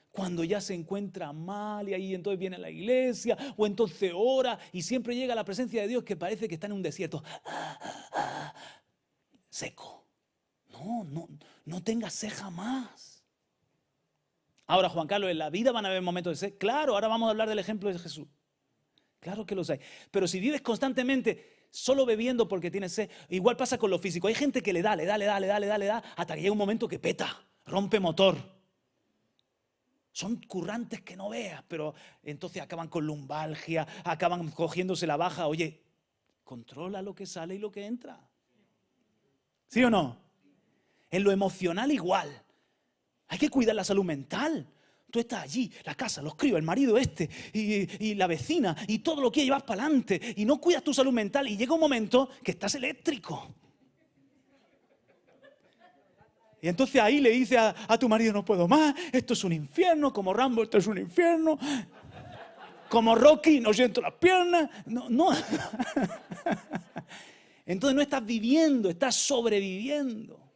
Cuando ya se encuentra mal y ahí entonces viene a la iglesia o entonces ora y siempre llega a la presencia de Dios que parece que está en un desierto. Seco. No tengas sed jamás. Ahora, Juan Carlos, en la vida van a haber momentos de sed. Claro, ahora vamos a hablar del ejemplo de Jesús. Claro que los hay. Pero si vives constantemente solo bebiendo porque tienes sed, igual pasa con lo físico. Hay gente que le da, hasta que llega un momento que peta, rompe motor. Son currantes que no veas, pero entonces acaban con lumbalgia, acaban cogiéndose la baja. Oye, controla lo que sale y lo que entra. ¿Sí o no? En lo emocional igual. Hay que cuidar la salud mental. Tú estás allí, la casa, los críos, el marido y la vecina y todo lo que llevas para adelante y no cuidas tu salud mental y llega un momento que estás eléctrico. Y entonces ahí le dice a tu marido, no puedo más, esto es un infierno, como Rambo, esto es un infierno, como Rocky, no siento las piernas, no. Entonces no estás viviendo, estás sobreviviendo.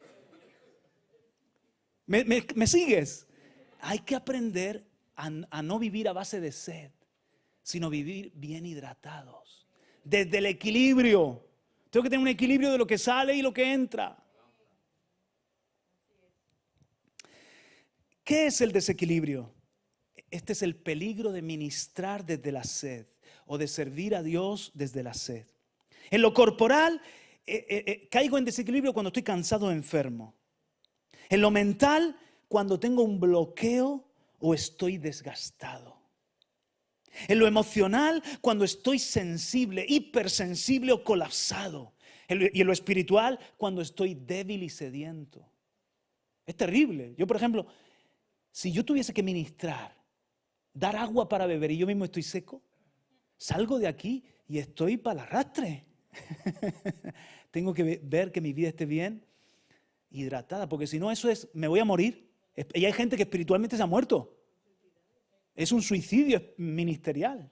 ¿Me sigues? Hay que aprender a no vivir a base de sed, sino vivir bien hidratados, desde el equilibrio. Tengo que tener un equilibrio de lo que sale y lo que entra. ¿Qué es el desequilibrio? Este es el peligro de ministrar desde la sed o de servir a Dios desde la sed. En lo corporal, caigo en desequilibrio cuando estoy cansado o enfermo. En lo mental, cuando tengo un bloqueo o estoy desgastado. En lo emocional, cuando estoy sensible, hipersensible o colapsado. Y en lo espiritual, cuando estoy débil y sediento. Es terrible. Yo, por ejemplo, si yo tuviese que ministrar, dar agua para beber y yo mismo estoy seco, salgo de aquí y estoy para el arrastre. Tengo que ver que mi vida esté bien hidratada, porque si no eso me voy a morir. Y hay gente que espiritualmente se ha muerto. Es un suicidio ministerial,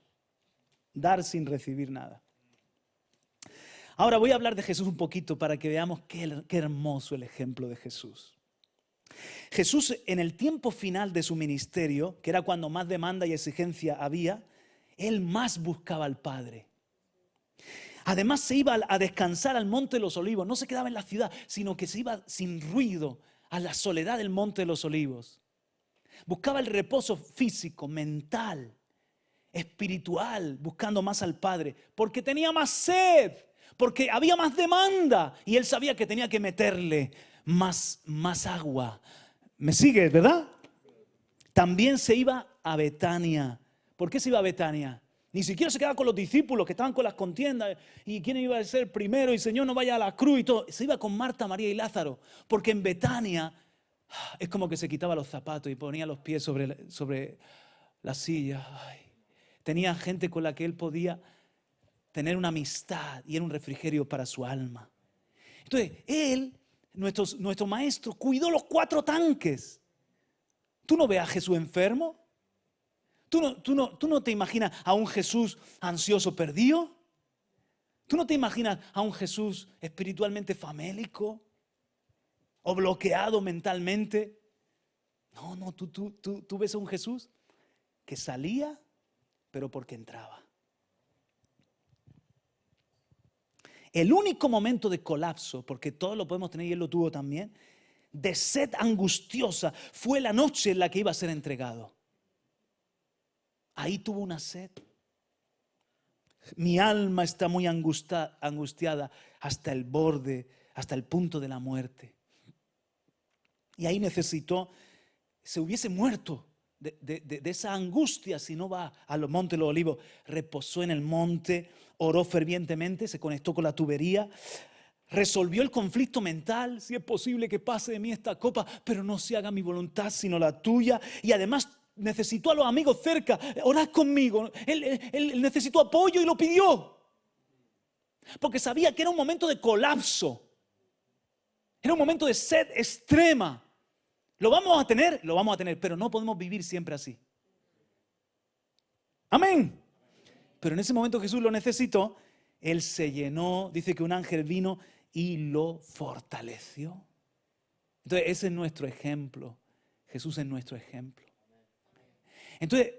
dar sin recibir nada. Ahora voy a hablar de Jesús un poquito para que veamos qué hermoso el ejemplo de Jesús. Jesús, en el tiempo final de su ministerio, que era cuando más demanda y exigencia había, él más buscaba al Padre. Además se iba a descansar al Monte de los Olivos, no se quedaba en la ciudad, sino que se iba sin ruido a la soledad del Monte de los Olivos. Buscaba el reposo físico, mental, espiritual, buscando más al Padre, porque tenía más sed, porque había más demanda y él sabía que tenía que meterle más agua. ¿Me sigues, verdad? También se iba a Betania. ¿Por qué se iba a Betania? Ni siquiera se quedaba con los discípulos que estaban con las contiendas y quién iba a ser primero y Señor no vaya a la cruz y todo. Se iba con Marta, María y Lázaro, porque en Betania es como que se quitaba los zapatos y ponía los pies sobre la silla. Ay. Tenía gente con la que él podía tener una amistad y era un refrigerio para su alma. Entonces, él, nuestro maestro, cuidó los 4 tanques. ¿Tú no ves a Jesús enfermo? ¿Tú no te imaginas a un Jesús ansioso perdido? ¿Tú no te imaginas a un Jesús espiritualmente famélico o bloqueado mentalmente? No, tú ves a un Jesús que salía, pero porque entraba. El único momento de colapso, porque todos lo podemos tener y él lo tuvo también, de sed angustiosa, fue la noche en la que iba a ser entregado. Ahí tuvo una sed. Mi alma está muy angustiada hasta el borde, hasta el punto de la muerte. Y ahí se hubiese muerto de esa angustia si no va a los montes de los olivos. Reposó en el monte, oró fervientemente, se conectó con la tubería, resolvió el conflicto mental. Si es posible que pase de mí esta copa, pero no se haga mi voluntad sino la tuya. Y además necesitó a los amigos cerca. Orad conmigo. Él necesitó apoyo y lo pidió. Porque sabía que era un momento de colapso. Era un momento de sed extrema. ¿Lo vamos a tener? Lo vamos a tener, pero no podemos vivir siempre así. Amén. Pero en ese momento Jesús lo necesitó. Él se llenó, dice que un ángel vino y lo fortaleció. Entonces ese es nuestro ejemplo. Jesús es nuestro ejemplo. Entonces,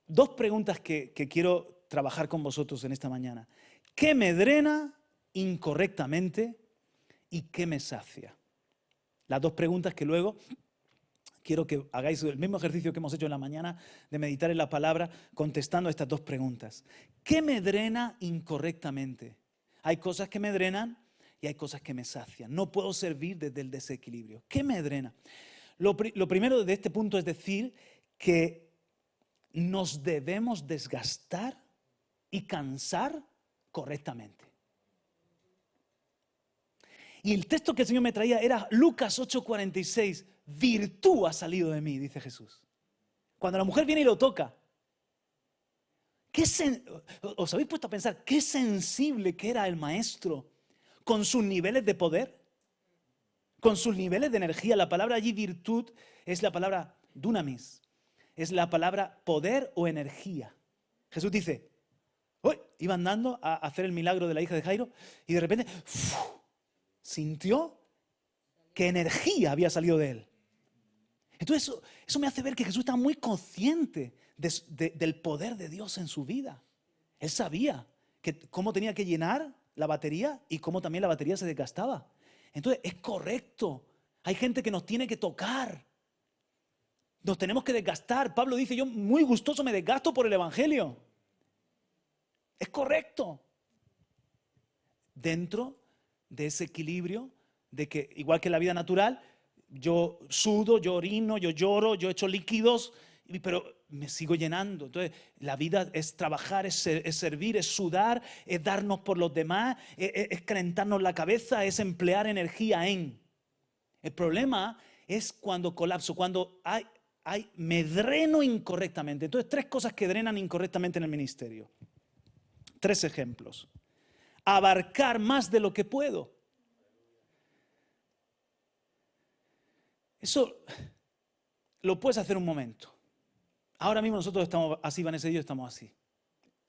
dos preguntas que quiero trabajar con vosotros en esta mañana. ¿Qué me drena incorrectamente y qué me sacia? Las dos preguntas que luego quiero que hagáis el mismo ejercicio que hemos hecho en la mañana de meditar en la palabra contestando estas dos preguntas. ¿Qué me drena incorrectamente? Hay cosas que me drenan y hay cosas que me sacian. No puedo servir desde el desequilibrio. ¿Qué me drena? Lo primero de este punto es decir que nos debemos desgastar y cansar correctamente. Y el texto que el Señor me traía era Lucas 8:46. Virtud ha salido de mí, dice Jesús. Cuando la mujer viene y lo toca, ¿os habéis puesto a pensar qué sensible que era el maestro con sus niveles de poder? Con sus niveles de energía. La palabra allí virtud es la palabra dunamis. Es la palabra poder o energía. Jesús dice, iba andando a hacer el milagro de la hija de Jairo y de repente sintió que energía había salido de él. Entonces eso me hace ver que Jesús estaba muy consciente del poder de Dios en su vida. Él sabía cómo tenía que llenar la batería y cómo también la batería se desgastaba. Entonces es correcto. Hay gente que nos tiene que tocar. Nos tenemos que desgastar. Pablo dice, yo muy gustoso me desgasto por el evangelio. Es correcto. Dentro de ese equilibrio de que, igual que en la vida natural, yo sudo, yo orino, yo lloro, yo echo líquidos, pero me sigo llenando. Entonces, la vida es trabajar, es servir, es sudar, es darnos por los demás, es calentarnos la cabeza, es emplear energía en. El problema es cuando colapso, cuando me dreno incorrectamente. Entonces, 3 cosas que drenan incorrectamente en el ministerio. 3 ejemplos. Abarcar más de lo que puedo. Eso lo puedes hacer un momento. Ahora mismo nosotros estamos así, Vanessa y yo estamos así.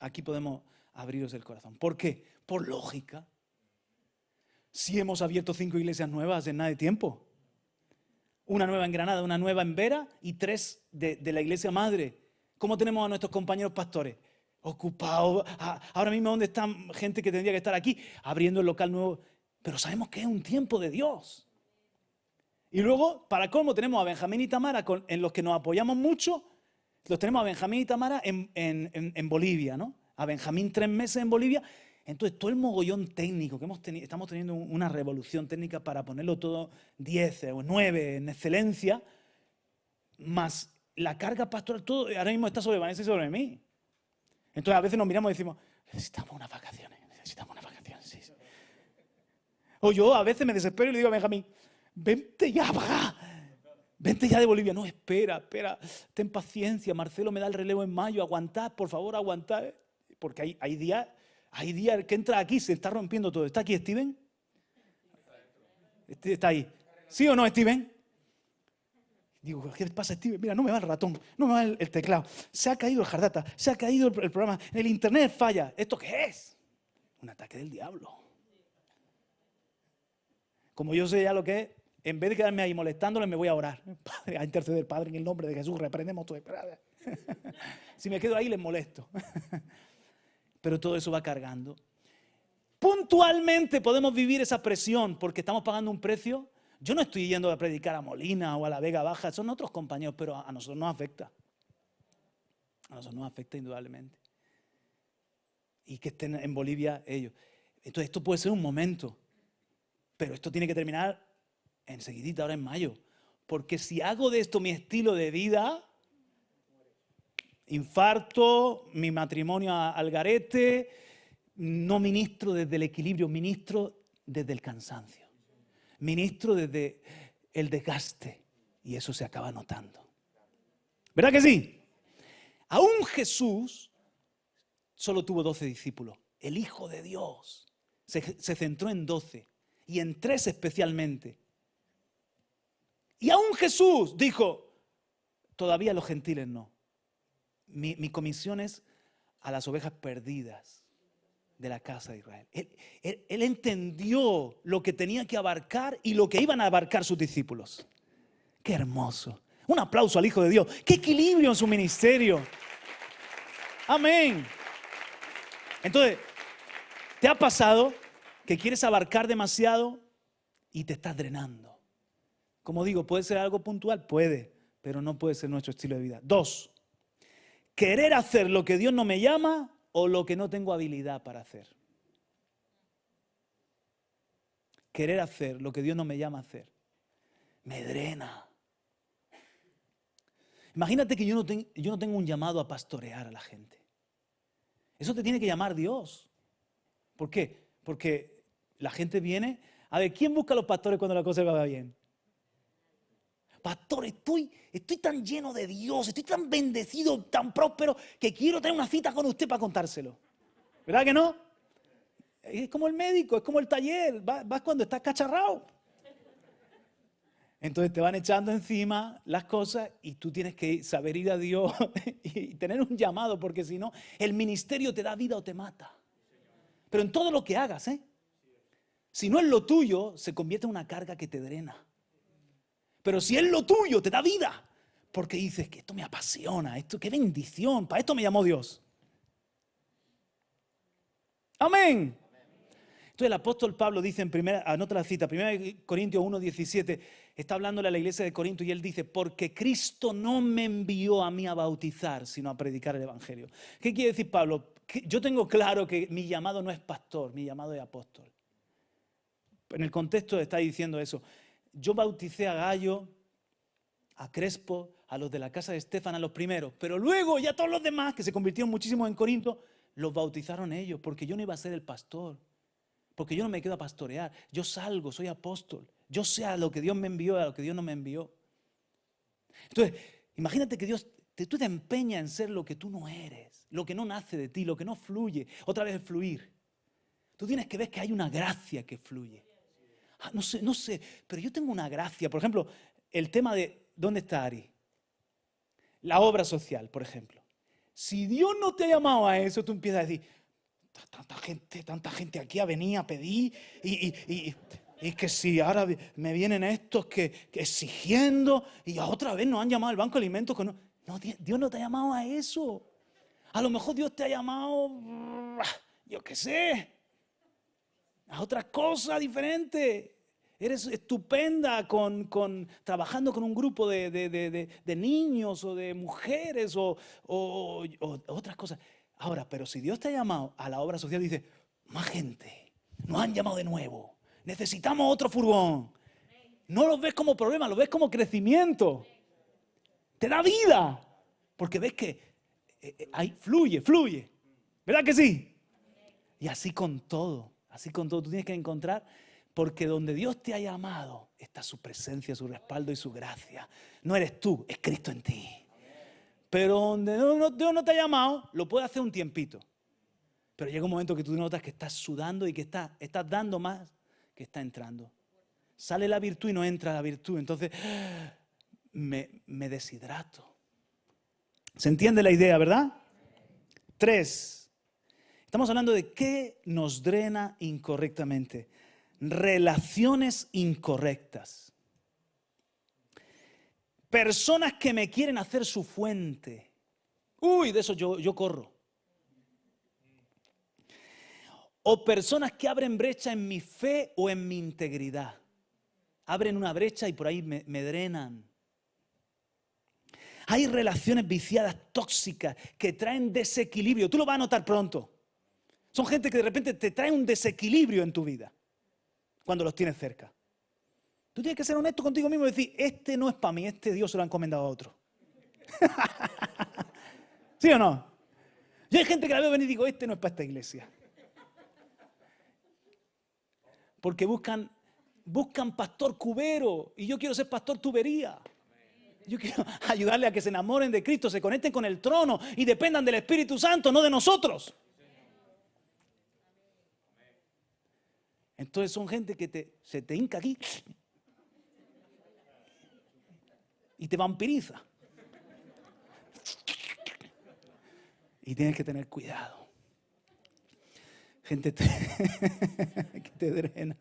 Aquí podemos abriros el corazón. ¿Por qué? Por lógica. Si hemos abierto 5 iglesias nuevas en nada de tiempo. Una nueva en Granada, una nueva en Vera y 3 de la iglesia madre. ¿Cómo tenemos a nuestros compañeros pastores? Ocupados. Ahora mismo, ¿dónde están gente que tendría que estar aquí? Abriendo el local nuevo. Pero sabemos que es un tiempo de Dios. Y luego, para colmo, tenemos a Benjamín y Tamara, en los que nos apoyamos mucho. Los tenemos a Benjamín y Tamara en Bolivia, ¿no? A Benjamín 3 meses en Bolivia. Entonces, todo el mogollón técnico que estamos teniendo una revolución técnica para ponerlo todo 10 o 9 en excelencia, más la carga pastoral, todo ahora mismo está sobre Vanessa y sobre mí. Entonces, a veces nos miramos y decimos, necesitamos unas vacaciones, sí. O yo a veces me desespero y le digo a Benjamín, vente ya, vaga. Vente ya de Bolivia. No, espera, ten paciencia. Marcelo me da el relevo en mayo. Aguantad, por favor, aguantad. Porque hay días que entra aquí, se está rompiendo todo. ¿Está aquí Steven? Está ahí. ¿Sí o no, Steven? Digo, ¿qué pasa, Steven? Mira, no me va el ratón, no me va el teclado. Se ha caído el Hardata, se ha caído el programa. El internet falla. ¿Esto qué es? Un ataque del diablo. Como yo sé ya lo que es, en vez de quedarme ahí molestándole, me voy a orar. Padre, a interceder, Padre, en el nombre de Jesús, reprendemos todo. Si me quedo ahí, les molesto. Pero todo eso va cargando. Puntualmente podemos vivir esa presión porque estamos pagando un precio. Yo no estoy yendo a predicar a Molina o a la Vega Baja, son otros compañeros, pero a nosotros nos afecta. A nosotros nos afecta indudablemente. Y que estén en Bolivia ellos. Entonces esto puede ser un momento, pero esto tiene que terminar enseguidita, ahora en mayo. Porque si hago de esto mi estilo de vida, infarto, mi matrimonio al garete, no ministro desde el equilibrio, ministro desde el cansancio, ministro desde el desgaste, y eso se acaba notando. ¿Verdad que sí? Aún Jesús solo tuvo 12 discípulos. El Hijo de Dios se centró en 12 y en 3 especialmente. Y aún Jesús dijo, todavía los gentiles no. Mi comisión es a las ovejas perdidas de la casa de Israel. Él entendió lo que tenía que abarcar y lo que iban a abarcar sus discípulos. ¡Qué hermoso! Un aplauso al Hijo de Dios. ¡Qué equilibrio en su ministerio! Amén. Entonces, ¿te ha pasado que quieres abarcar demasiado y te estás drenando? Como digo, ¿puede ser algo puntual? Puede, pero no puede ser nuestro estilo de vida. 2, querer hacer lo que Dios no me llama o lo que no tengo habilidad para hacer. Querer hacer lo que Dios no me llama a hacer me drena. Imagínate que yo no tengo un llamado a pastorear a la gente. Eso te tiene que llamar Dios. ¿Por qué? Porque la gente viene. A ver, ¿quién busca a los pastores cuando la cosa va bien? Pastor, estoy tan lleno de Dios, estoy tan bendecido, tan próspero, que quiero tener una cita con usted para contárselo. ¿Verdad que no? Es como el médico, es como el taller. Vas cuando estás cacharrado. Entonces te van echando encima las cosas y tú tienes que saber ir a Dios y tener un llamado, porque si no, el ministerio te da vida o te mata. Pero en todo lo que hagas, si no es lo tuyo, se convierte en una carga que te drena. Pero si es lo tuyo, te da vida, porque dices que esto me apasiona, esto qué bendición, para esto me llamó Dios. Amén. Entonces el apóstol Pablo dice anota la cita, 1 Corintios 1:17, está hablándole a la iglesia de Corinto y él dice, porque Cristo no me envió a mí a bautizar, sino a predicar el evangelio. ¿Qué quiere decir Pablo? Yo tengo claro que mi llamado no es pastor, mi llamado es apóstol. En el contexto está diciendo eso. Yo bauticé a Gallo, a Crespo, a los de la casa de Estefan, a los primeros, pero luego ya todos los demás, que se convirtieron muchísimos en Corinto, los bautizaron ellos, porque yo no iba a ser el pastor. Porque yo no me quedo a pastorear, yo salgo, soy apóstol. Yo sé a lo que Dios me envió, a lo que Dios no me envió. Entonces, imagínate que tú te empeñas en ser lo que tú no eres, lo que no nace de ti, lo que no fluye. Otra vez el fluir. Tú tienes que ver que hay una gracia que fluye. No sé, pero yo tengo una gracia. Por ejemplo, el tema de, ¿dónde está Ari? La obra social, por ejemplo. Si Dios no te ha llamado a eso, tú empiezas a decir, tanta gente aquí a venir a pedir y que si ahora me vienen estos que exigiendo y otra vez nos han llamado al banco de alimentos. No, Dios no te ha llamado a eso. A lo mejor Dios te ha llamado, yo qué sé, a otras cosas diferentes. Eres estupenda trabajando con un grupo de niños o de mujeres o otras cosas. Ahora, pero si Dios te ha llamado a la obra social, dice, más gente, nos han llamado de nuevo, necesitamos otro furgón. No lo ves como problema, lo ves como crecimiento. Te da vida, porque ves que ahí fluye. ¿Verdad que sí? Y así con todo, tú tienes que encontrar, porque donde Dios te ha llamado está su presencia, su respaldo y su gracia. No eres tú, es Cristo en ti. Pero donde Dios no te ha llamado, lo puede hacer un tiempito. Pero llega un momento que tú notas que estás sudando y que estás dando más que está entrando. Sale la virtud y no entra la virtud. Entonces me deshidrato. ¿Se entiende la idea, verdad? 3. Estamos hablando de qué nos drena incorrectamente. Relaciones incorrectas. Personas que me quieren hacer su fuente. De eso yo corro. O personas que abren brecha en mi fe o en mi integridad. Abren una brecha y por ahí me drenan. Hay relaciones viciadas, tóxicas, que traen desequilibrio. Tú lo vas a notar pronto. Son gente que de repente te trae un desequilibrio en tu vida cuando los tienes cerca. Tú tienes que ser honesto contigo mismo y decir, este no es para mí, este Dios se lo ha encomendado a otro. ¿Sí o no? Yo hay gente que la veo venir y digo, este no es para esta iglesia. Porque buscan pastor cubero y yo quiero ser pastor tubería. Yo quiero ayudarle a que se enamoren de Cristo, se conecten con el trono y dependan del Espíritu Santo, no de nosotros. Entonces son gente que se te hinca aquí y te vampiriza. Y tienes que tener cuidado. Gente que te drena.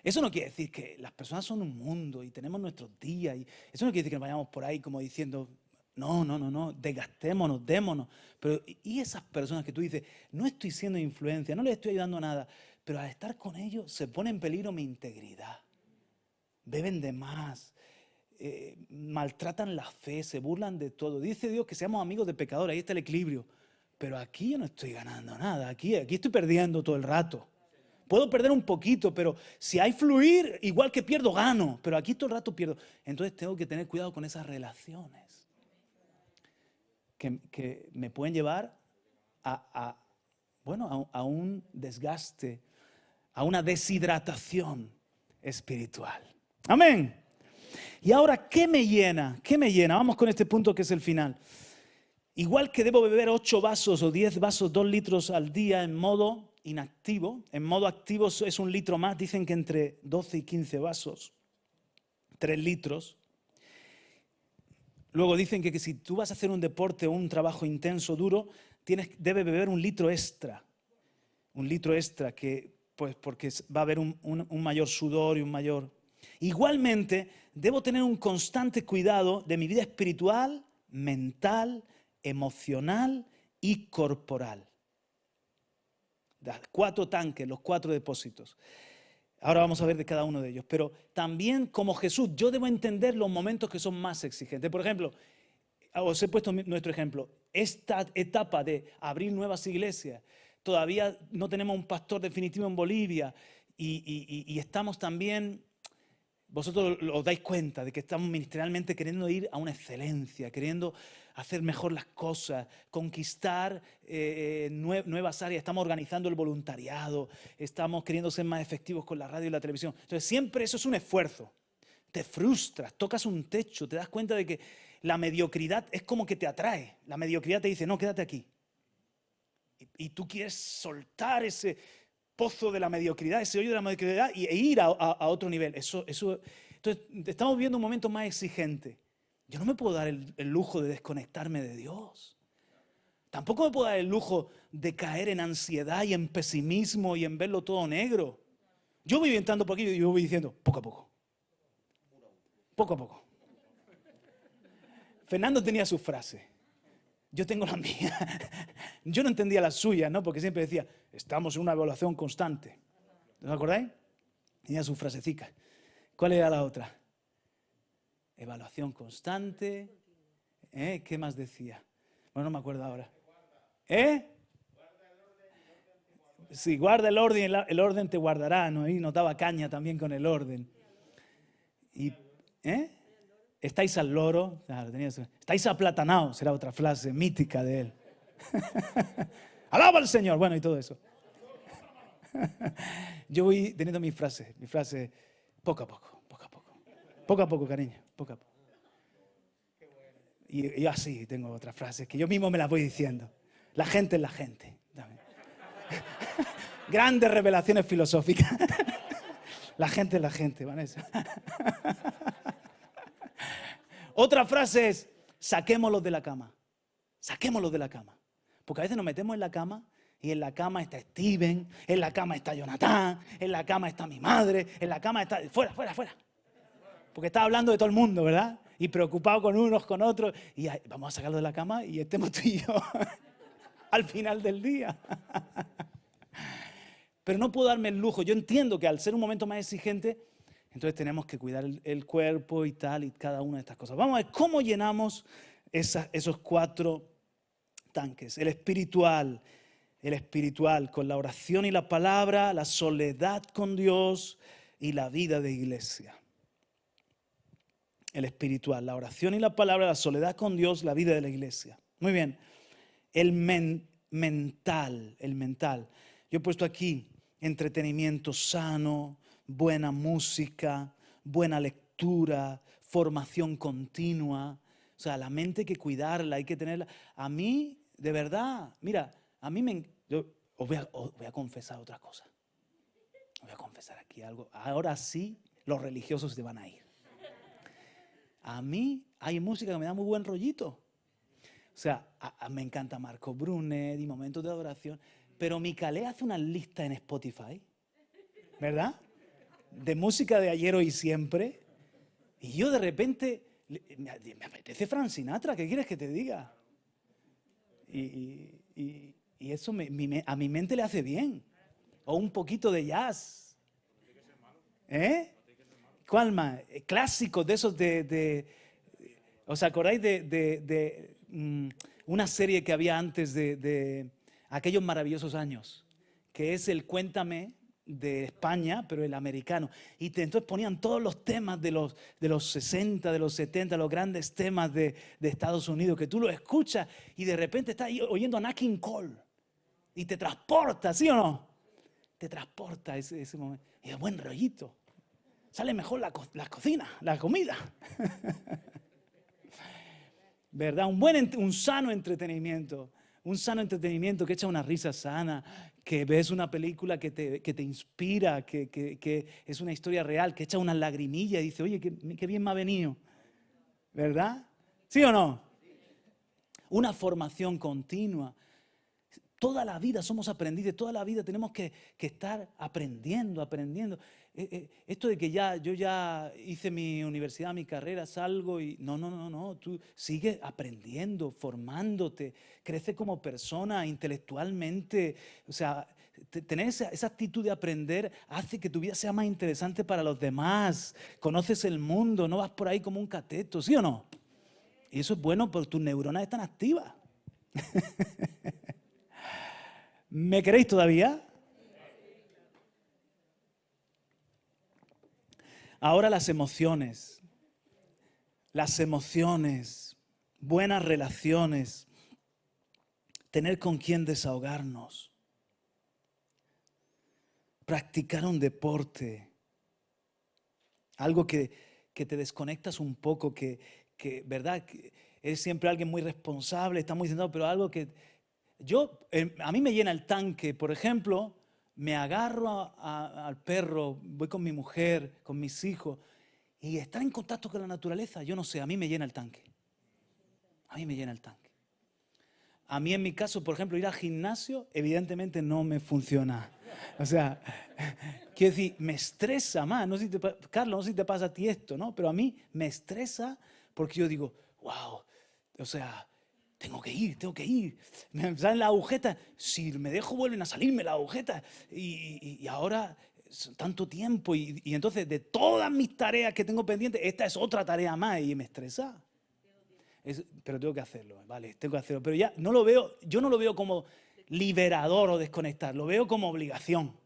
Eso no quiere decir que las personas son un mundo y tenemos nuestros días. Y eso no quiere decir que nos vayamos por ahí como diciendo, no, desgastémonos, démonos. Pero y esas personas que tú dices, no estoy siendo influencia, no les estoy ayudando a nada, pero al estar con ellos se pone en peligro mi integridad. Beben de más, maltratan la fe, se burlan de todo. Dice Dios que seamos amigos de pecadores, ahí está el equilibrio. Pero aquí yo no estoy ganando nada, aquí estoy perdiendo todo el rato. Puedo perder un poquito, pero si hay fluir, igual que pierdo, gano. Pero aquí todo el rato pierdo. Entonces tengo que tener cuidado con esas relaciones que me pueden llevar a un desgaste, a una deshidratación espiritual. Amén. Y ahora, ¿qué me llena? ¿Qué me llena? Vamos con este punto que es el final. Igual que debo beber 8 vasos o 10 vasos, 2 litros al día en modo inactivo. En modo activo es 1 litro más. Dicen que entre 12 y 15 vasos, 3 litros. Luego dicen que si tú vas a hacer un deporte o un trabajo intenso, duro, debes beber 1 litro extra. 1 litro extra, porque va a haber un mayor sudor y un mayor... Igualmente, debo tener un constante cuidado de mi vida espiritual, mental, emocional y corporal. 4 tanques, los 4 depósitos. Ahora vamos a ver de cada uno de ellos. Pero también como Jesús, yo debo entender los momentos que son más exigentes. Por ejemplo, os he puesto nuestro ejemplo. Esta etapa de abrir nuevas iglesias, todavía no tenemos un pastor definitivo en Bolivia y estamos también... Vosotros os dais cuenta de que estamos ministerialmente queriendo ir a una excelencia, queriendo hacer mejor las cosas, conquistar nuevas áreas. Estamos organizando el voluntariado, estamos queriendo ser más efectivos con la radio y la televisión. Entonces siempre eso es un esfuerzo. Te frustras, tocas un techo, te das cuenta de que la mediocridad es como que te atrae. La mediocridad te dice, no, quédate aquí. Y tú quieres soltar ese pozo de la mediocridad, ese hoyo de la mediocridad e ir a otro nivel. Entonces, estamos viviendo un momento más exigente. Yo no me puedo dar el lujo de desconectarme de Dios. Tampoco me puedo dar el lujo de caer en ansiedad y en pesimismo y en verlo todo negro. Yo voy entrando por aquí y yo voy diciendo, poco a poco. Poco a poco. Fernando tenía su frase. Yo tengo la mía. Yo no entendía la suya, ¿no? Porque siempre decía, estamos en una evaluación constante. ¿No os acordáis? Tenía su frasecita. ¿Cuál era la otra? Evaluación constante. ¿Qué más decía? Bueno, no me acuerdo ahora. Sí, guarda el orden, el orden te guardará, ¿no? Y nos daba caña también con el orden. Estáis al loro, claro, estáis aplatanados, será otra frase mítica de él. Alaba al Señor, bueno, y todo eso. Yo voy teniendo mi frase, poco a poco, poco a poco, cariño, poco a poco. Y yo así tengo otras frases que yo mismo me las voy diciendo. La gente es la gente. Grandes revelaciones filosóficas. La gente es la gente, Vanessa. Otra frase es, saquémoslos de la cama. Saquémoslos de la cama. Porque a veces nos metemos en la cama y en la cama está Steven, en la cama está Jonathan, en la cama está mi madre, en la cama está... Fuera. Porque está hablando de todo el mundo, ¿verdad? Y preocupado con unos, con otros. Y vamos a sacarlo de la cama y estemos tú y yo al final del día. Pero no puedo darme el lujo. Yo entiendo que al ser un momento más exigente, Entonces tenemos que cuidar el cuerpo y tal, y cada una de estas cosas. Vamos a ver cómo llenamos esos 4 tanques. El espiritual con la oración y la palabra, la soledad con Dios y la vida de iglesia. El espiritual, la oración y la palabra, la soledad con Dios, la vida de la iglesia. Muy bien. El mental. Yo he puesto aquí entretenimiento sano, buena música, buena lectura, formación continua. O sea, la mente hay que cuidarla, hay que tenerla. A mí, de verdad, mira, a mí yo os voy a confesar otra cosa. Os voy a confesar aquí algo. Ahora sí, los religiosos se van a ir. A mí hay música que me da muy buen rollito. O sea, me encanta Marco Brunet y momentos de adoración. Pero Micalé hace una lista en Spotify, ¿verdad? De música de ayer, hoy y siempre. Y yo de repente, me apetece Frank Sinatra, ¿qué quieres que te diga? Y eso a mi mente le hace bien. O un poquito de jazz. ¿Eh? ¿Cuál más? Clásicos de esos ¿os acordáis de una serie que había antes de aquellos maravillosos años? Que es el Cuéntame de España, pero el americano. Y entonces ponían todos los temas de los 60, de los 70, los grandes temas de Estados Unidos, que tú los escuchas y de repente estás oyendo a Nat King Cole y te transporta, ¿sí o no? Te transporta ese momento. Y es buen rollito. Sale mejor la cocina, la comida. ¿Verdad? Un sano entretenimiento. Un sano entretenimiento que echa una risa sana, que ves una película que te inspira, que es una historia real, que echa unas lagrimillas y dice, oye, qué bien me ha venido. ¿Verdad? ¿Sí o no? Una formación continua. Toda la vida somos aprendices, toda la vida tenemos que estar aprendiendo. Esto de que yo ya hice mi universidad, mi carrera, salgo y... No, tú sigues aprendiendo, formándote, crece como persona intelectualmente. O sea, tener esa actitud de aprender hace que tu vida sea más interesante para los demás. Conoces el mundo, no vas por ahí como un cateto, ¿sí o no? Y eso es bueno porque tus neuronas están activas. ¿Me queréis todavía? Ahora las emociones, buenas relaciones, tener con quién desahogarnos, practicar un deporte, algo que te desconectas un poco, que ¿verdad? Que eres siempre alguien muy responsable, está muy centrado, pero algo que... a mí me llena el tanque, por ejemplo, me agarro al perro, voy con mi mujer, con mis hijos, y estar en contacto con la naturaleza, yo no sé, a mí me llena el tanque. A mí me llena el tanque. A mí en mi caso, por ejemplo, ir al gimnasio, evidentemente no me funciona. O sea, quiero decir, me estresa más. No sé si Carlos, no sé si te pasa a ti esto, ¿no? Pero a mí me estresa porque yo digo, wow, o sea... Tengo que ir. Me salen las agujetas. Si me dejo, vuelven a salirme las agujetas. Y ahora, tanto tiempo. Y entonces, de todas mis tareas que tengo pendientes, esta es otra tarea más. Y me estresa. Pero tengo que hacerlo, ¿vale? Tengo que hacerlo. Pero ya yo no lo veo como liberador o desconectar. Lo veo como obligación.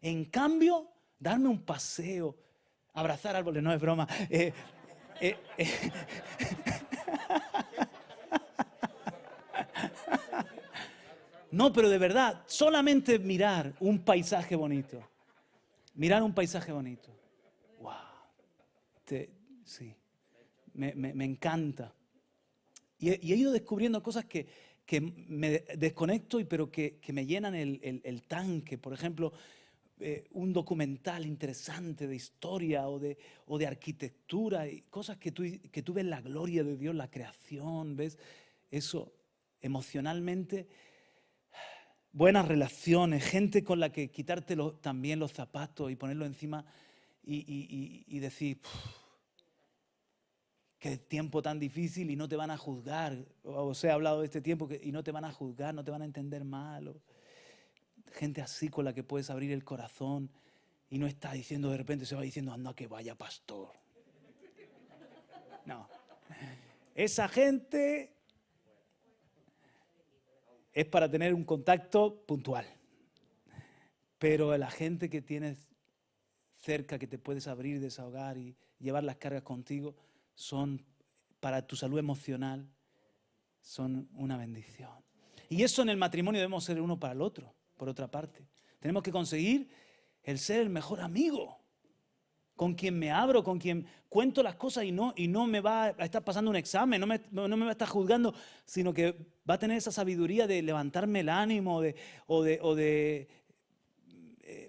En cambio, darme un paseo, abrazar árboles, no es broma. No, pero de verdad, solamente mirar un paisaje bonito. Mirar un paisaje bonito. ¡Wow! Sí, me encanta. Y he ido descubriendo cosas que me desconecto, pero que me llenan el tanque. Por ejemplo, un documental interesante de historia o de arquitectura, y cosas que tú ves la gloria de Dios, la creación, ves eso emocionalmente. Buenas relaciones, gente con la que quitarte también los zapatos y ponerlo encima y decir, qué tiempo tan difícil y no te van a juzgar. Os he hablado de este tiempo y no te van a juzgar, no te van a entender mal. Gente así con la que puedes abrir el corazón y no está diciendo de repente, se va diciendo, anda que vaya pastor. No. Esa gente es para tener un contacto puntual. Pero la gente que tienes cerca, que te puedes abrir, desahogar y llevar las cargas contigo, son para tu salud emocional, son una bendición. Y eso en el matrimonio debemos ser uno para el otro, por otra parte. Tenemos que conseguir el ser el mejor amigo, con quien me abro, con quien cuento las cosas y no me va a estar pasando un examen, no me va a estar juzgando, sino que va a tener esa sabiduría de levantarme el ánimo o de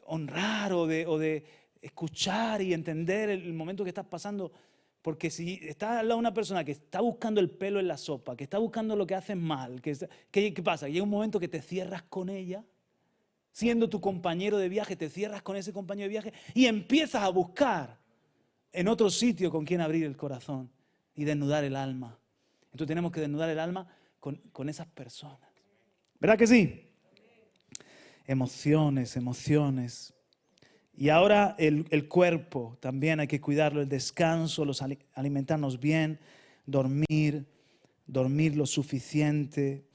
honrar o de escuchar y entender el momento que estás pasando. Porque si estás al lado de una persona que está buscando el pelo en la sopa, que está buscando lo que haces mal, ¿qué pasa? Llega un momento que te cierras con ella, siendo tu compañero de viaje, te cierras con ese compañero de viaje y empiezas a buscar en otro sitio con quien abrir el corazón y desnudar el alma. Entonces tenemos que desnudar el alma con esas personas. ¿Verdad que sí? Emociones, emociones. Y ahora el cuerpo también hay que cuidarlo, el descanso, alimentarnos bien, dormir lo suficiente.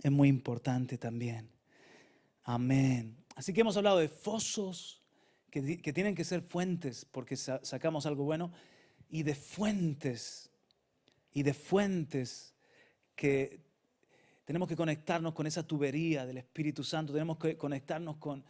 Es muy importante también. Amén. Así que hemos hablado de fosos que tienen que ser fuentes porque sacamos algo bueno y de fuentes que tenemos que conectarnos con esa tubería del Espíritu Santo, tenemos que conectarnos con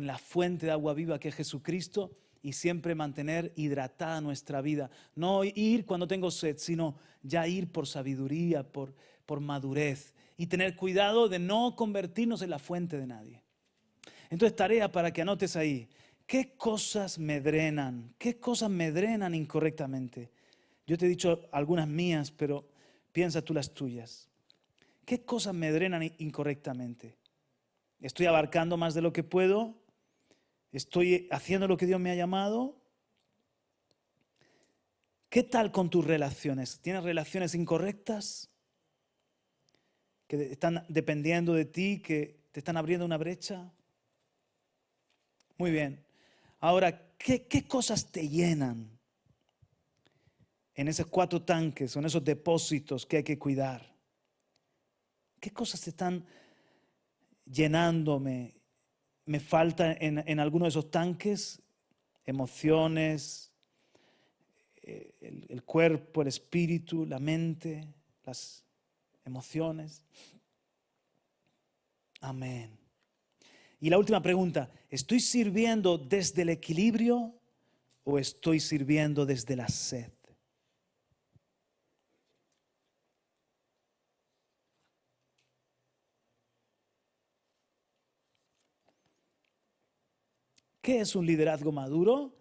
la fuente de agua viva que es Jesucristo y siempre mantener hidratada nuestra vida. No ir cuando tengo sed, sino ya ir por sabiduría, por madurez y tener cuidado de no convertirnos en la fuente de nadie. Entonces, tarea para que anotes ahí. ¿Qué cosas me drenan? ¿Qué cosas me drenan incorrectamente? Yo te he dicho algunas mías, pero piensa tú las tuyas. ¿Qué cosas me drenan incorrectamente? ¿Estoy abarcando más de lo que puedo? ¿Estoy haciendo lo que Dios me ha llamado? ¿Qué tal con tus relaciones? ¿Tienes relaciones incorrectas? ¿Que están dependiendo de ti, que te están abriendo una brecha? Muy bien. Ahora, ¿qué cosas te llenan en esos 4 tanques o en esos depósitos que hay que cuidar? ¿Qué cosas te están llenándome? ¿Me falta en alguno de esos tanques? Emociones, el cuerpo, el espíritu, la mente, las emociones. Amén. Y la última pregunta, ¿estoy sirviendo desde el equilibrio o estoy sirviendo desde la sed? ¿Qué es un liderazgo maduro?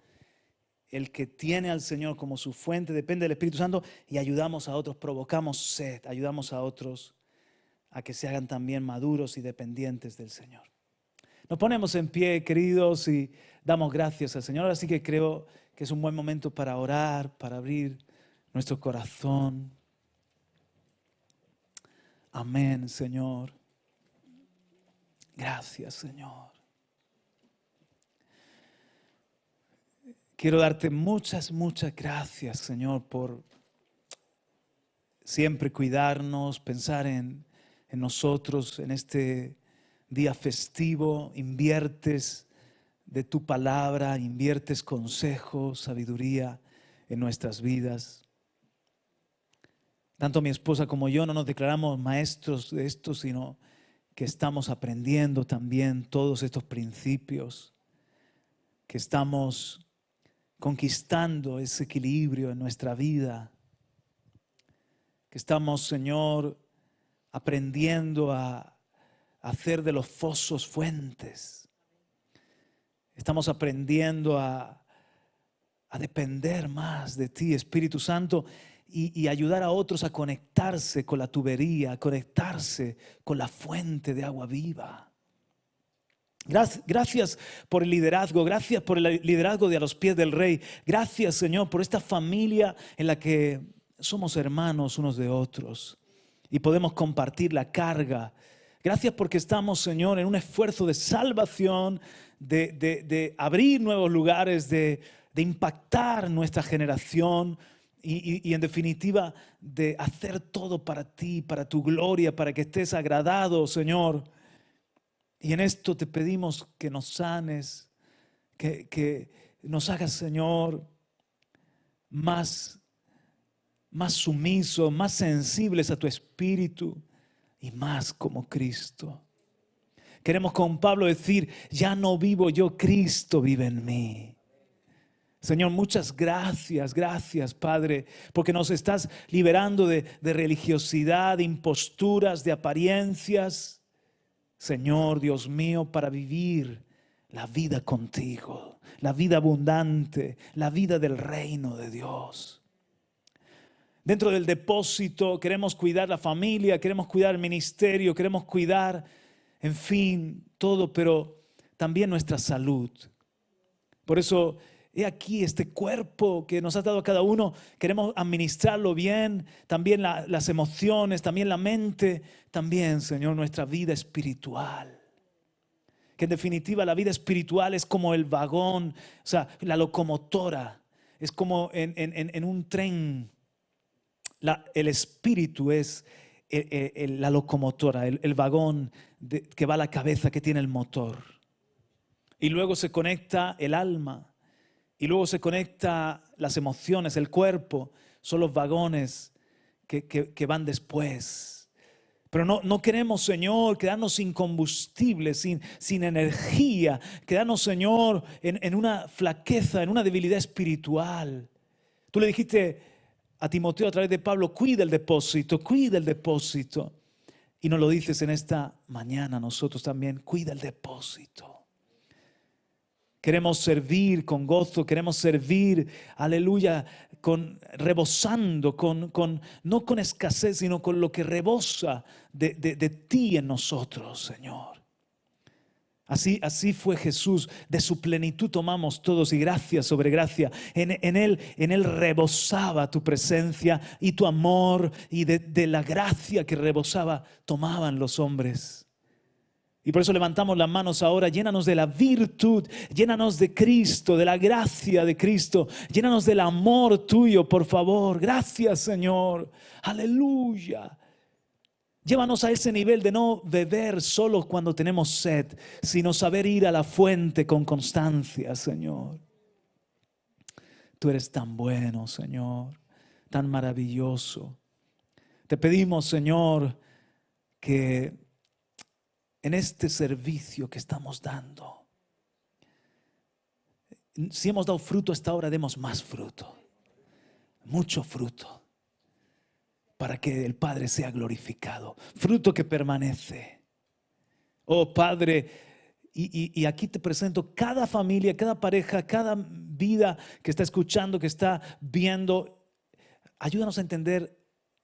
El que tiene al Señor como su fuente, depende del Espíritu Santo y ayudamos a otros, provocamos sed, ayudamos a otros a que se hagan también maduros y dependientes del Señor. Nos ponemos en pie, queridos, y damos gracias al Señor. Así que creo que es un buen momento para orar, para abrir nuestro corazón. Amén, Señor. Gracias, Señor. Quiero darte muchas gracias, Señor, por siempre cuidarnos, pensar en nosotros, en este día festivo. Inviertes de tu palabra, inviertes consejo, sabiduría en nuestras vidas. Tanto mi esposa como yo no nos declaramos maestros de esto, sino que estamos aprendiendo también todos estos principios, que estamos conquistando ese equilibrio en nuestra vida, que estamos, Señor, aprendiendo a hacer de los fosos fuentes. Estamos aprendiendo a depender más de ti, Espíritu Santo, y ayudar a otros a conectarse con la tubería, a conectarse con la fuente de agua viva. Gracias por el liderazgo, gracias por el liderazgo de A los Pies del Rey. Gracias, Señor, por esta familia en la que somos hermanos unos de otros y podemos compartir la carga Gracias porque estamos, Señor, en un esfuerzo de salvación, de abrir nuevos lugares, de impactar nuestra generación y en definitiva de hacer todo para ti, para tu gloria, para que estés agradado, Señor. Y en esto te pedimos que nos sanes, que nos hagas, Señor, más sumisos, más sensibles a tu espíritu y más como Cristo. Queremos con Pablo decir, ya no vivo yo, Cristo vive en mí. Señor, muchas gracias, gracias, Padre, porque nos estás liberando de religiosidad, de imposturas, de apariencias. Señor, Dios mío, para vivir la vida contigo, la vida abundante, la vida del reino de Dios. Dentro del depósito queremos cuidar la familia, queremos cuidar el ministerio, queremos cuidar, en fin, todo, pero también nuestra salud. Por eso, he aquí este cuerpo que nos has dado a cada uno, queremos administrarlo bien, también las emociones, también la mente, también, Señor, nuestra vida espiritual. Que en definitiva la vida espiritual es como el vagón, o sea, la locomotora, es como en un tren. El espíritu es la locomotora, el vagón que va a la cabeza, que tiene el motor. Y luego se conecta el alma. Y luego se conecta las emociones, el cuerpo. Son los vagones que van después. Pero no queremos, Señor, quedarnos sin combustible, sin energía. Quedarnos, Señor, en una flaqueza, en una debilidad espiritual. Tú le dijiste a Timoteo a través de Pablo, cuida el depósito, cuida el depósito. Y nos lo dices en esta mañana nosotros también, cuida el depósito. Queremos servir con gozo, queremos servir, aleluya, rebosando, no con escasez, sino con lo que rebosa de ti en nosotros, Señor. Así fue Jesús, de su plenitud tomamos todos y gracia sobre gracia. En él rebosaba tu presencia y tu amor, y de la gracia que rebosaba tomaban los hombres. Y por eso levantamos las manos ahora, llénanos de la virtud, llénanos de Cristo, de la gracia de Cristo, llénanos del amor tuyo, por favor. Gracias, Señor. Aleluya. Llévanos a ese nivel de no beber solo cuando tenemos sed, sino saber ir a la fuente con constancia, Señor. Tú eres tan bueno, Señor, tan maravilloso. Te pedimos, Señor, que en este servicio que estamos dando, si hemos dado fruto hasta ahora, demos más fruto, mucho fruto, para que el Padre sea glorificado, fruto que permanece. Oh Padre, y aquí te presento cada familia, cada pareja, cada vida que está escuchando, que está viendo. Ayúdanos a entender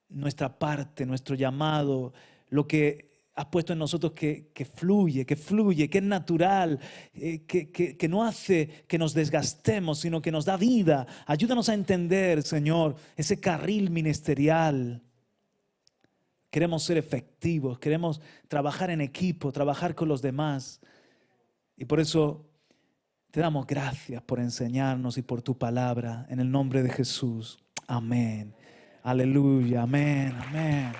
nuestra parte, nuestro llamado, lo que has puesto en nosotros que fluye, que es natural, que no hace que nos desgastemos, sino que nos da vida. Ayúdanos a entender, Señor, ese carril ministerial. Queremos ser efectivos, queremos trabajar en equipo, trabajar con los demás. Y por eso te damos gracias por enseñarnos y por tu palabra. En el nombre de Jesús. Amén. Aleluya. Amén. Amén.